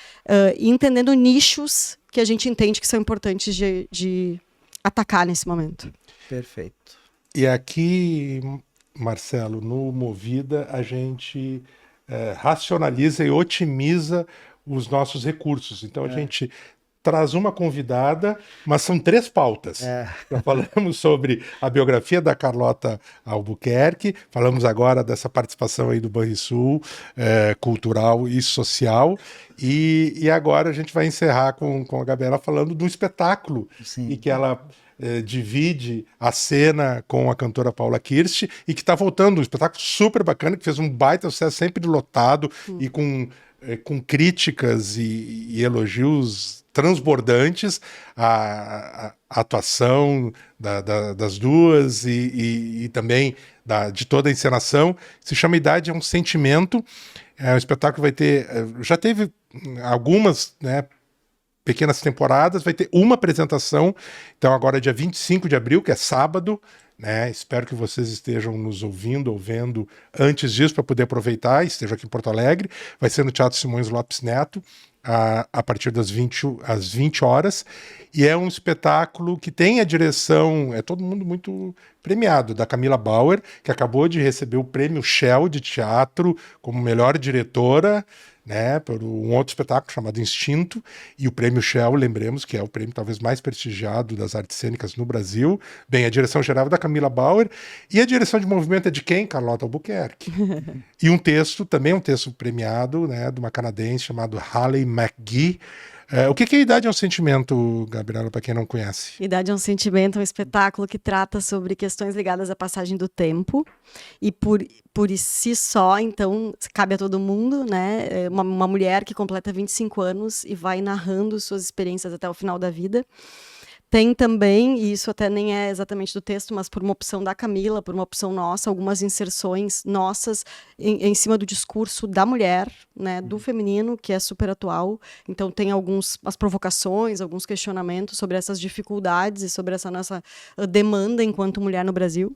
E entendendo nichos que a gente entende que são importantes de atacar nesse momento. Perfeito. E aqui, Marcelo, no Movida, a gente racionaliza e otimiza os nossos recursos. Então, a gente traz uma convidada, mas são 3 pautas. Já falamos sobre a biografia da Carlota Albuquerque, falamos agora dessa participação aí do Banrisul, cultural e social, e agora a gente vai encerrar com a Gabriela falando do espetáculo, Sim. e que ela divide a cena com a cantora Paula Kirst, e que está voltando, um espetáculo super bacana, que fez um baita sucesso, sempre lotado, e com críticas e elogios transbordantes, a atuação das duas e também de toda a encenação. Se chama Idade é um Sentimento. O espetáculo vai ter... Já teve algumas, né, pequenas temporadas, vai ter uma apresentação, então agora é dia 25 de abril, que é sábado, né? Espero que vocês estejam nos ouvindo ou vendo antes disso para poder aproveitar, esteja aqui em Porto Alegre, vai ser no Teatro Simões Lopes Neto, a partir das 20 horas, e é um espetáculo que tem a direção, todo mundo muito premiado, da Camila Bauer, que acabou de receber o prêmio Shell de teatro como melhor diretora, né, por um outro espetáculo chamado Instinto, e o prêmio Shell, lembremos que é o prêmio talvez mais prestigiado das artes cênicas no Brasil. Bem, a direção geral é da Camila Bauer, e a direção de movimento é de quem? Carlota Albuquerque. E um texto, também um texto premiado, né, de uma canadense chamada Hayley McGee. O que é Idade é um Sentimento, Gabriela, para quem não conhece? Idade é um Sentimento é um espetáculo que trata sobre questões ligadas à passagem do tempo, e por si só, então, cabe a todo mundo, né? Uma mulher que completa 25 anos e vai narrando suas experiências até o final da vida. Tem também, e isso até nem é exatamente do texto, mas por uma opção da Camila, por uma opção nossa, algumas inserções nossas em cima do discurso da mulher, né, do feminino, que é super atual. Então tem as provocações, alguns questionamentos sobre essas dificuldades e sobre essa nossa demanda enquanto mulher no Brasil.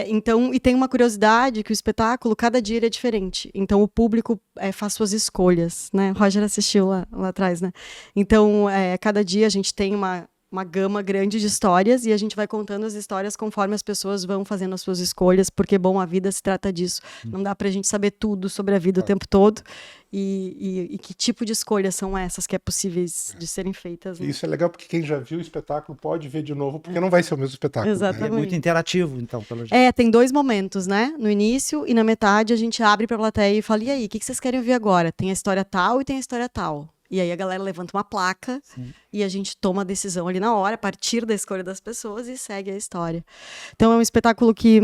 Então, e tem uma curiosidade que o espetáculo, cada dia ele é diferente. Então o público faz suas escolhas, né? O Roger assistiu lá atrás, né? Então, cada dia a gente tem uma gama grande de histórias e a gente vai contando as histórias conforme as pessoas vão fazendo as suas escolhas, porque, bom, a vida se trata disso. Não dá pra gente saber tudo sobre a vida o tempo todo e que tipo de escolhas são essas que é possíveis de serem feitas. Né? Isso é legal porque quem já viu o espetáculo pode ver de novo, porque não vai ser o mesmo espetáculo. Exatamente. Né? É muito interativo, então, pelo jeito. Tem 2 momentos, né? No início e na metade a gente abre pra plateia e fala, e aí, o que vocês querem ver agora? Tem a história tal e tem a história tal. E aí a galera levanta uma placa e a gente toma a decisão ali na hora, a partir da escolha das pessoas, e segue a história. Então é um espetáculo que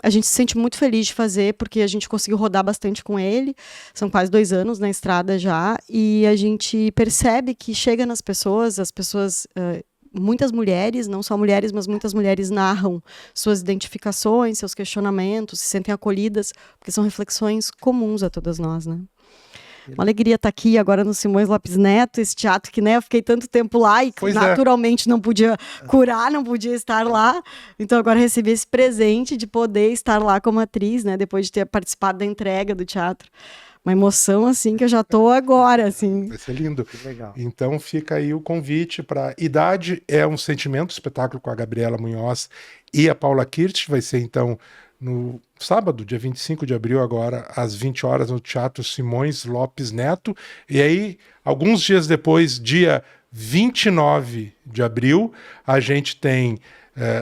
a gente se sente muito feliz de fazer, porque a gente conseguiu rodar bastante com ele. São quase 2 anos na estrada já. E a gente percebe que chega nas pessoas, as pessoas... muitas mulheres, não só mulheres, mas muitas mulheres narram suas identificações, seus questionamentos, se sentem acolhidas, porque são reflexões comuns a todas nós, né? Uma alegria estar aqui agora no Simões Lopes Neto, esse teatro que, né, eu fiquei tanto tempo lá e naturalmente não podia curar, não podia estar lá. Então agora recebi esse presente de poder estar lá como atriz, né, depois de ter participado da entrega do teatro. Uma emoção, assim, que eu já tô agora, assim. Vai ser lindo. Que legal. Então fica aí o convite para Idade é um Sentimento, espetáculo com a Gabriela Munhoz e a Paula Kirst. Vai ser, então, no sábado, dia 25 de abril, agora, às 20 horas, no Teatro Simões Lopes Neto. E aí, alguns dias depois, dia 29 de abril, a gente tem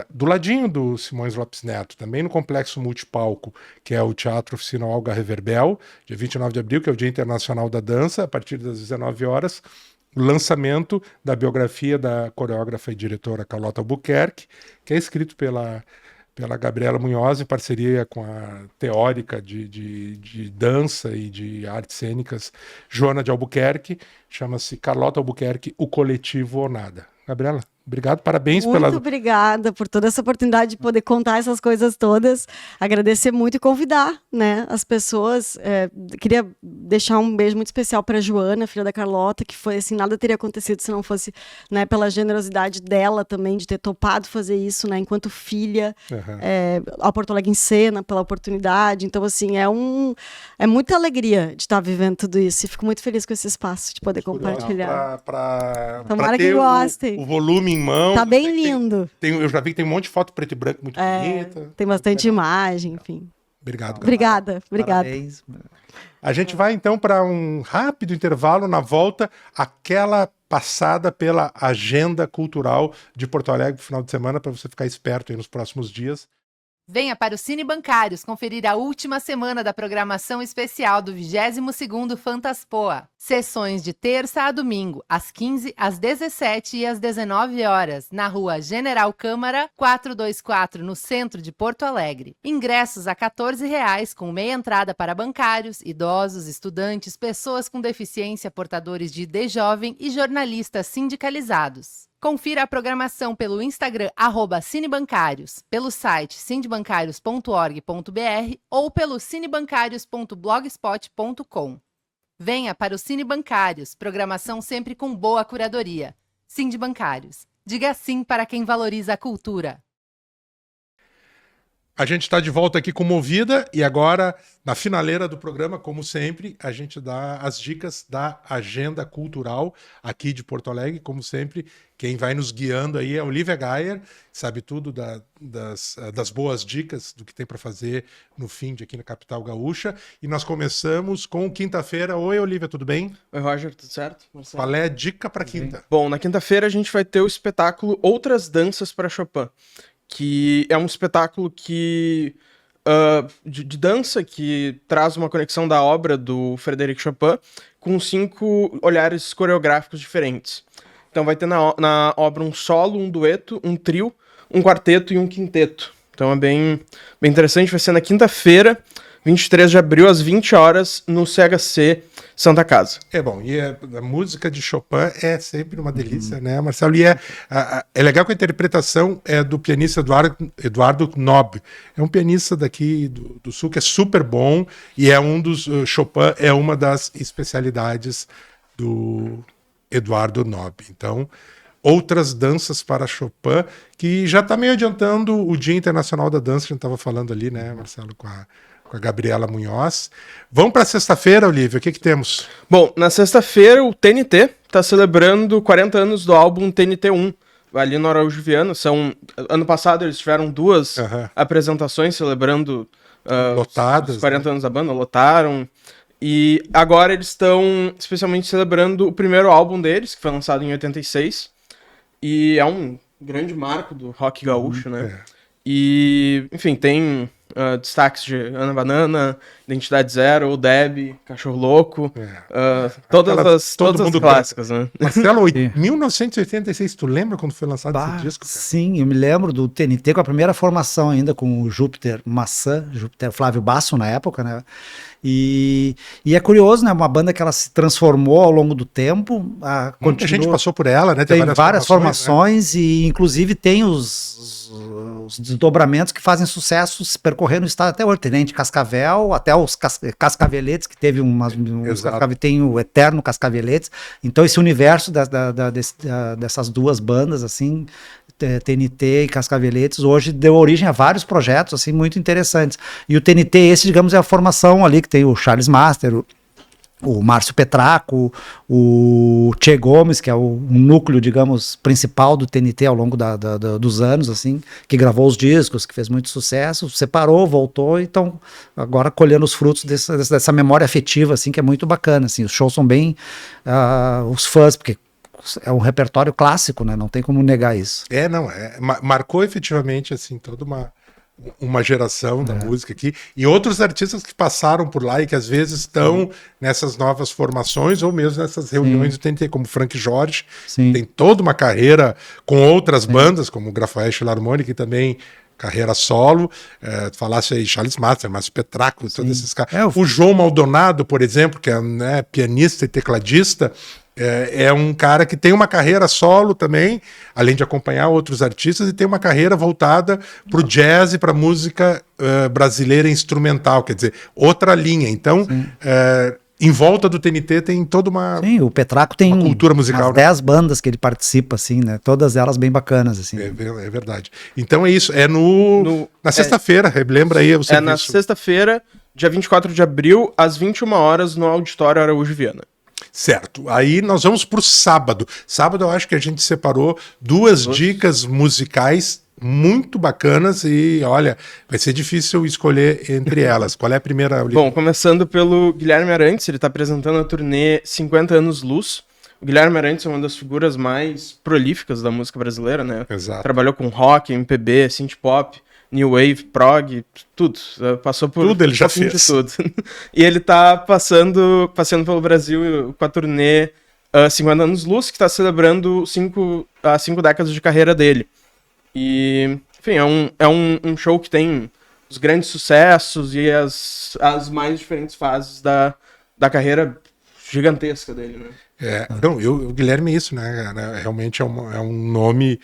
do ladinho do Simões Lopes Neto, também no Complexo Multipalco, que é o Teatro Oficina Olga Reverbel, dia 29 de abril, que é o Dia Internacional da Dança, a partir das 19 horas, o lançamento da biografia da coreógrafa e diretora Carlota Albuquerque, que é escrito pela Gabriela Munhoz, em parceria com a teórica de dança e de artes cênicas Joana de Albuquerque, chama-se Carlota Albuquerque, O Coletivo ou Nada. Gabriela, obrigado, parabéns Muito obrigada por toda essa oportunidade de poder contar essas coisas todas. Agradecer muito e convidar, né, as pessoas. Queria deixar um beijo muito especial para a Joana, filha da Carlota, que foi assim, nada teria acontecido se não fosse, né, pela generosidade dela também de ter topado fazer isso, né, enquanto filha, ao Porto Alegre em Cena, pela oportunidade. Então, assim, é muita alegria de estar vivendo tudo isso. E fico muito feliz com esse espaço de poder compartilhar. Tomara que gostem. O volume em mão. Tá bem lindo. Eu já vi que tem um monte de foto preto e branco muito bonita. Tem bastante imagem, enfim. Obrigado. Obrigada. Parabéns. A gente vai então para um rápido intervalo. Na volta, aquela passada pela agenda cultural de Porto Alegre no final de semana, para você ficar esperto aí nos próximos dias. Venha para o Cine Bancários conferir a última semana da programação especial do 22º Fantaspoa. Sessões de terça a domingo, às 15, às 17 e às 19 horas, na Rua General Câmara, 424, no centro de Porto Alegre. Ingressos a R$ 14,00, com meia entrada para bancários, idosos, estudantes, pessoas com deficiência, portadores de ID Jovem e jornalistas sindicalizados. Confira a programação pelo Instagram @cinebancários, pelo site cindebancarios.org.br ou pelo cinebancarios.blogspot.com. Venha para o Cine Bancários, programação sempre com boa curadoria. Cine Bancários. Diga sim para quem valoriza a cultura. A gente está de volta aqui com Movida e agora, na finaleira do programa, como sempre, a gente dá as dicas da agenda cultural aqui de Porto Alegre. Como sempre, quem vai nos guiando aí é a Olivia Gayer, sabe tudo das boas dicas do que tem para fazer no fim de aqui na capital gaúcha. E nós começamos com quinta-feira. Oi, Olivia, tudo bem? Oi, Roger, tudo certo? Marcelo? Qual é a dica para quinta? Bom, na quinta-feira a gente vai ter o espetáculo Outras Danças para Chopin, que é um espetáculo de dança que traz uma conexão da obra do Frédéric Chopin com 5 olhares coreográficos diferentes. Então vai ter na obra um solo, um dueto, um trio, um quarteto e um quinteto. Então é bem interessante, vai ser na quinta-feira, 23 de abril, às 20 horas, no CHC Santa Casa. É bom, e a música de Chopin é sempre uma delícia, né, Marcelo? E é legal que a interpretação é do pianista Eduardo Knob. É um pianista daqui do Sul que é super bom e é Chopin é uma das especialidades do Eduardo Knob. Então, Outras Danças para Chopin, que já está meio adiantando o Dia Internacional da Dança, que a gente estava falando ali, né, Marcelo, com a Gabriela Munhoz. Vamos para sexta-feira, Olivia, o que temos? Bom, na sexta-feira o TNT está celebrando 40 anos do álbum TNT1, ali no Araújo Viana. Ano passado eles tiveram 2 apresentações celebrando lotadas, os 40 anos da banda, lotaram. E agora eles estão especialmente celebrando o primeiro álbum deles, que foi lançado em 86. E é um grande marco do rock gaúcho, né? E, enfim, tem destaques de Ana Banana, Identidade Zero, Deb, Cachorro Louco, todas as clássicas, né? Marcelo, 1986, tu lembra quando foi lançado esse disco? Cara? Sim, eu me lembro do TNT com a primeira formação ainda, com o Júpiter Maçã, Júpiter Flávio Basso na época, né? E é curioso, né? Uma banda que ela se transformou ao longo do tempo. Muita gente passou por ela, né? Tem várias formações, né? E inclusive tem os desdobramentos que fazem sucesso percorrendo o estado até hoje. Tem de Cascavel até os Cascaveletes, que teve tem o Eterno Cascaveletes. Então esse universo dessas 2 bandas, assim, TNT e Cascaveletes, hoje deu origem a vários projetos assim, muito interessantes. E o TNT, esse, digamos, é a formação ali que tem o Charles Master, o Márcio Petraco, o Tchê Gomes, que é o núcleo, digamos, principal do TNT ao longo dos anos, assim, que gravou os discos, que fez muito sucesso, separou, voltou, e estão agora colhendo os frutos dessa memória afetiva, assim, que é muito bacana, assim. Os shows são bem... os fãs, porque é um repertório clássico, né? Não tem como negar isso. Marcou efetivamente assim toda uma geração da música aqui, e outros artistas que passaram por lá e que às vezes estão nessas novas formações ou mesmo nessas reuniões do TNT, como Frank Jorge, tem toda uma carreira com outras bandas, como o Grafael Philharmonic, e também carreira solo, falasse aí Charles Master, Márcio Petracco, todos esses caras. O João Maldonado, por exemplo, que é, né, pianista e tecladista, é um cara que tem uma carreira solo também, além de acompanhar outros artistas, e tem uma carreira voltada para o jazz e para a música brasileira instrumental, quer dizer, outra linha. Então, em volta do TNT tem toda uma, o Petracco tem uma cultura musical. Umas 10 bandas que ele participa, assim, né? Todas elas bem bacanas, assim. É verdade. Então é isso, na sexta-feira, lembra aí o serviço. É na sexta-feira, dia 24 de abril, às 21 horas, no Auditório Araújo Viana. Certo. Aí nós vamos pro sábado. Sábado eu acho que a gente separou duas dicas musicais muito bacanas e, olha, vai ser difícil escolher entre elas. Qual é a primeira, Olivia? Bom, começando pelo Guilherme Arantes, ele está apresentando a turnê 50 Anos Luz. O Guilherme Arantes é uma das figuras mais prolíficas da música brasileira, né? Exato. Trabalhou com rock, MPB, synth pop, new wave, prog, tudo. Passou por tudo ele já pouquinho fez. de tudo. E ele tá passeando pelo Brasil com a turnê 50 Anos Luz, que está celebrando as 5 décadas de carreira dele. E, enfim, é um show que tem os grandes sucessos e as mais diferentes fases da carreira gigantesca dele, né? O Guilherme é isso, né? Realmente é um nome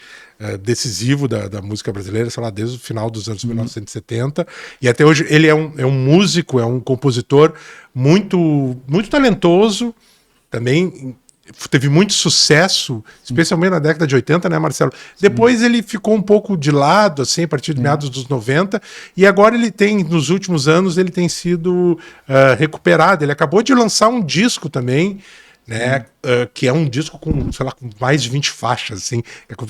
decisivo da música brasileira, sei lá, desde o final dos anos 1970, e até hoje ele é um músico, é um compositor muito, muito talentoso, também teve muito sucesso, especialmente na década de 80, né, Marcelo? Depois ele ficou um pouco de lado, assim, a partir de meados dos 90, e agora nos últimos anos, ele tem sido recuperado. Ele acabou de lançar um disco também, né, que é um disco com, sei lá, com mais de 20 faixas, assim,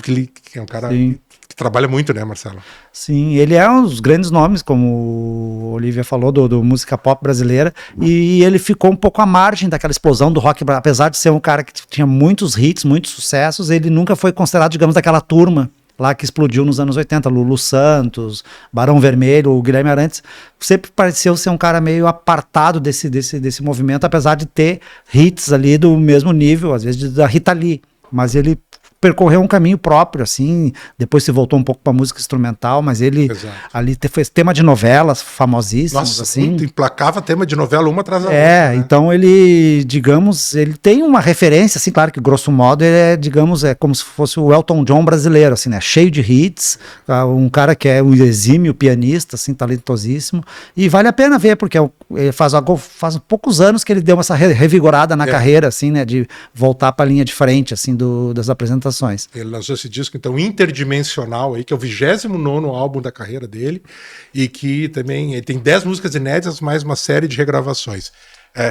que é um cara que trabalha muito, né, Marcelo? Sim, ele é um dos grandes nomes, como a Olivia falou, do música pop brasileira, e ele ficou um pouco à margem daquela explosão do rock, apesar de ser um cara que tinha muitos hits, muitos sucessos, ele nunca foi considerado, digamos, daquela turma lá que explodiu nos anos 80, Lulu Santos, Barão Vermelho, o Guilherme Arantes, sempre pareceu ser um cara meio apartado desse movimento, apesar de ter hits ali do mesmo nível, às vezes da Rita Lee, mas ele percorreu um caminho próprio, assim, depois se voltou um pouco para música instrumental, mas ele ali fez tema de novelas famosíssimas. Nossa, assim. muito, emplacava tema de novela uma atrás da outra. Né? Então ele, digamos, ele tem uma referência, assim, claro que grosso modo ele é, digamos, como se fosse o Elton John brasileiro, assim, né, cheio de hits, um cara que é um exímio pianista, assim, talentosíssimo, e vale a pena ver, porque ele faz poucos anos que ele deu essa revigorada na carreira, assim, né, de voltar para a linha de frente, assim, das apresentações. Ele lançou esse disco, então, Interdimensional, aí, que é o 29º álbum da carreira dele, e que também ele tem 10 músicas inéditas, mais uma série de regravações.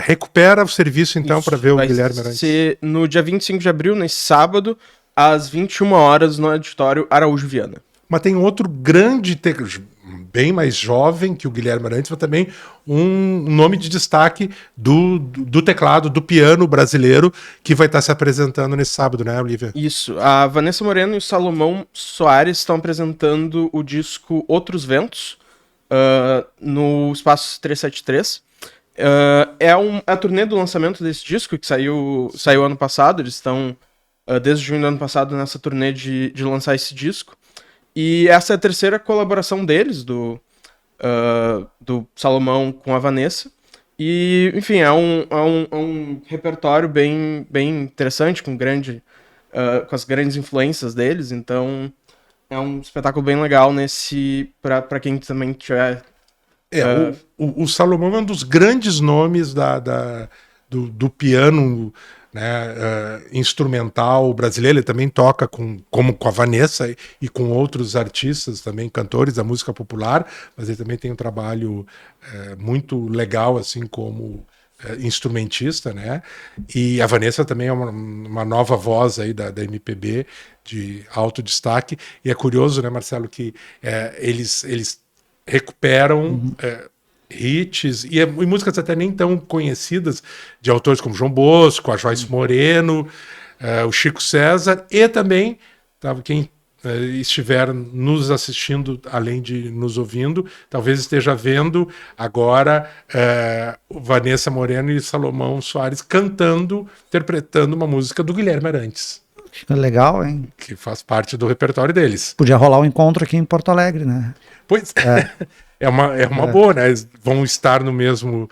Recupera o serviço, então, para ver o Guilherme Arantes. Ser no dia 25 de abril, nesse sábado, às 21 horas, no Auditório Araújo Viana. Mas tem outro grande, bem mais jovem que o Guilherme Arantes, mas também um nome de destaque do teclado, do piano brasileiro, que vai estar se apresentando nesse sábado, né, Olivia? Isso. A Vanessa Moreno e o Salomão Soares estão apresentando o disco Outros Ventos, no Espaço 373. É a turnê do lançamento desse disco, que saiu ano passado. Eles estão, desde junho do ano passado, nessa turnê de lançar esse disco. E essa é a terceira colaboração deles, do Salomão com a Vanessa. E, enfim, é um repertório bem interessante, com as grandes influências deles. Então, é um espetáculo bem legal para quem também tiver... O Salomão é um dos grandes nomes do piano, né, instrumental brasileiro. Ele também toca como com a Vanessa e com outros artistas também, cantores da música popular, mas ele também tem um trabalho muito legal, assim, como instrumentista, né? E a Vanessa também é uma nova voz aí da MPB de alto destaque. E é curioso, né, Marcelo, que eles recuperam hits e músicas até nem tão conhecidas de autores como João Bosco, a Joyce Moreno, o Chico César e também quem estiver nos assistindo, além de nos ouvindo, talvez esteja vendo agora Vanessa Moreno e Salomão Soares cantando, interpretando uma música do Guilherme Arantes. Legal, hein? Que faz parte do repertório deles. Podia rolar um encontro aqui em Porto Alegre, né? Pois é uma boa, né? Vão estar no mesmo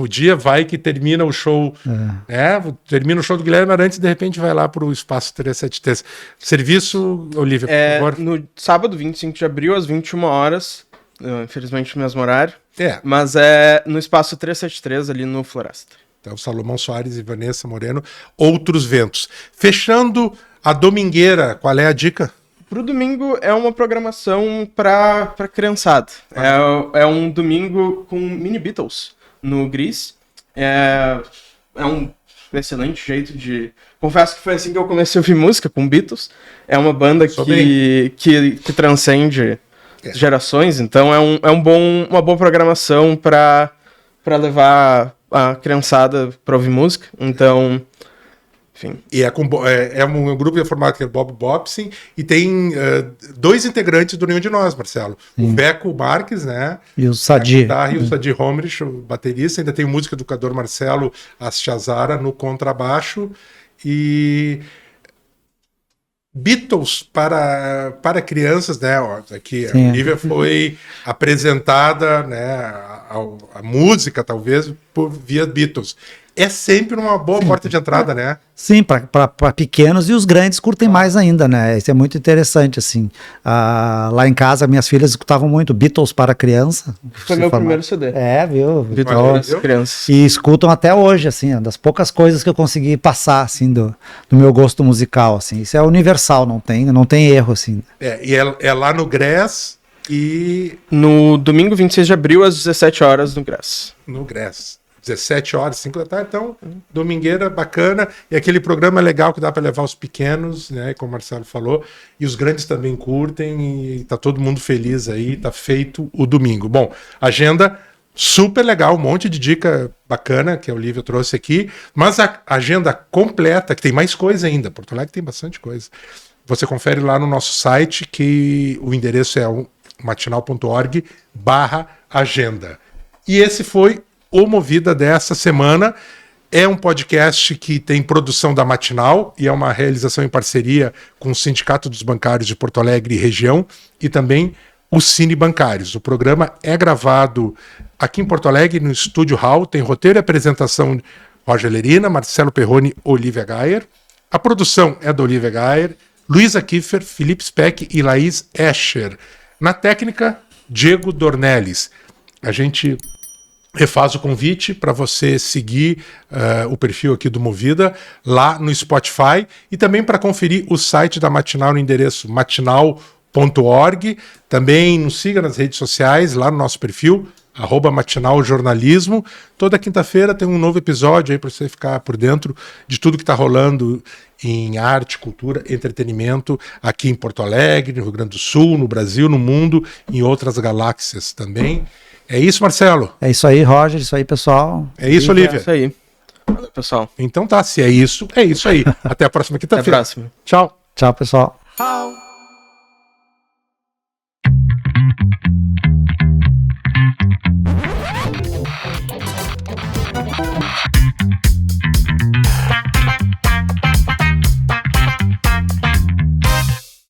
dia, vai que termina o show, termina o show do Guilherme Arantes e de repente vai lá para o Espaço 373. Serviço, Olivia, por favor. No sábado, 25 de abril, às 21 horas, infelizmente no mesmo horário, mas é no Espaço 373 ali no Floresta. Então, Salomão Soares e Vanessa Moreno, Outros Ventos. Fechando a domingueira, qual é a dica? Pro domingo é uma programação pra criançada. É um domingo com mini Beatles no Gris. É um excelente jeito de... Confesso que foi assim que eu comecei a ouvir música, com Beatles. É uma banda que transcende gerações, então uma boa programação pra levar a criançada pra ouvir música. Então... Enfim. E é um grupo formado que é Bob Bobson e tem 2 integrantes do Nenhum de Nós, Marcelo. O Beco Marques, né? E o Sadi. E o Sadi Homrich, o baterista. Ainda tem o músico educador Marcelo Aschazara no contrabaixo. E Beatles para crianças, né? Aqui a Olivia foi apresentada, né? A música, talvez, via Beatles. É sempre uma boa porta de entrada, né? Sim, para pequenos, e os grandes curtem mais ainda, né? Isso é muito interessante, assim. Lá em casa, minhas filhas escutavam muito Beatles para criança. Foi meu primeiro CD. Viu? Beatles para crianças. E escutam até hoje, assim, das poucas coisas que eu consegui passar, assim, do meu gosto musical, assim. Isso é universal, não tem erro, assim. E é lá no Grés e... No domingo, 26 de abril, às 17 horas, no Grés. No Grés. 17 horas, 5 da tarde, então, domingueira bacana, e aquele programa legal que dá para levar os pequenos, né, como o Marcelo falou, e os grandes também curtem, e tá todo mundo feliz aí, tá feito o domingo. Bom, agenda super legal, um monte de dica bacana que a Olivia trouxe aqui, mas a agenda completa, que tem mais coisa ainda, Porto Alegre tem bastante coisa, você confere lá no nosso site, que o endereço é matinal.org/agenda. E esse foi o Movida dessa semana. É um podcast que tem produção da Matinal e é uma realização em parceria com o Sindicato dos Bancários de Porto Alegre e região e também o Cine Bancários. O programa é gravado aqui em Porto Alegre no Estúdio Hall, tem roteiro e apresentação de Roger Lerina, Marcelo Perrone, Olivia Gayer. A produção é da Olivia Gayer, Luísa Kiefer, Felipe Speck e Laís Escher. Na técnica, Diego Dornelles. A gente refaz o convite para você seguir o perfil aqui do Movida lá no Spotify e também para conferir o site da Matinal no endereço matinal.org. Também nos siga nas redes sociais, lá no nosso perfil, @matinaljornalismo. Toda quinta-feira tem um novo episódio aí para você ficar por dentro de tudo que está rolando em arte, cultura, entretenimento aqui em Porto Alegre, no Rio Grande do Sul, no Brasil, no mundo, em outras galáxias também. É isso, Marcelo? É isso aí, Roger, isso aí, pessoal. É isso, Olivia? É isso aí. Valeu, pessoal. Então tá, se é isso aí. Até a próxima quinta-feira. Até a próxima. Tchau. Tchau, pessoal. Tchau.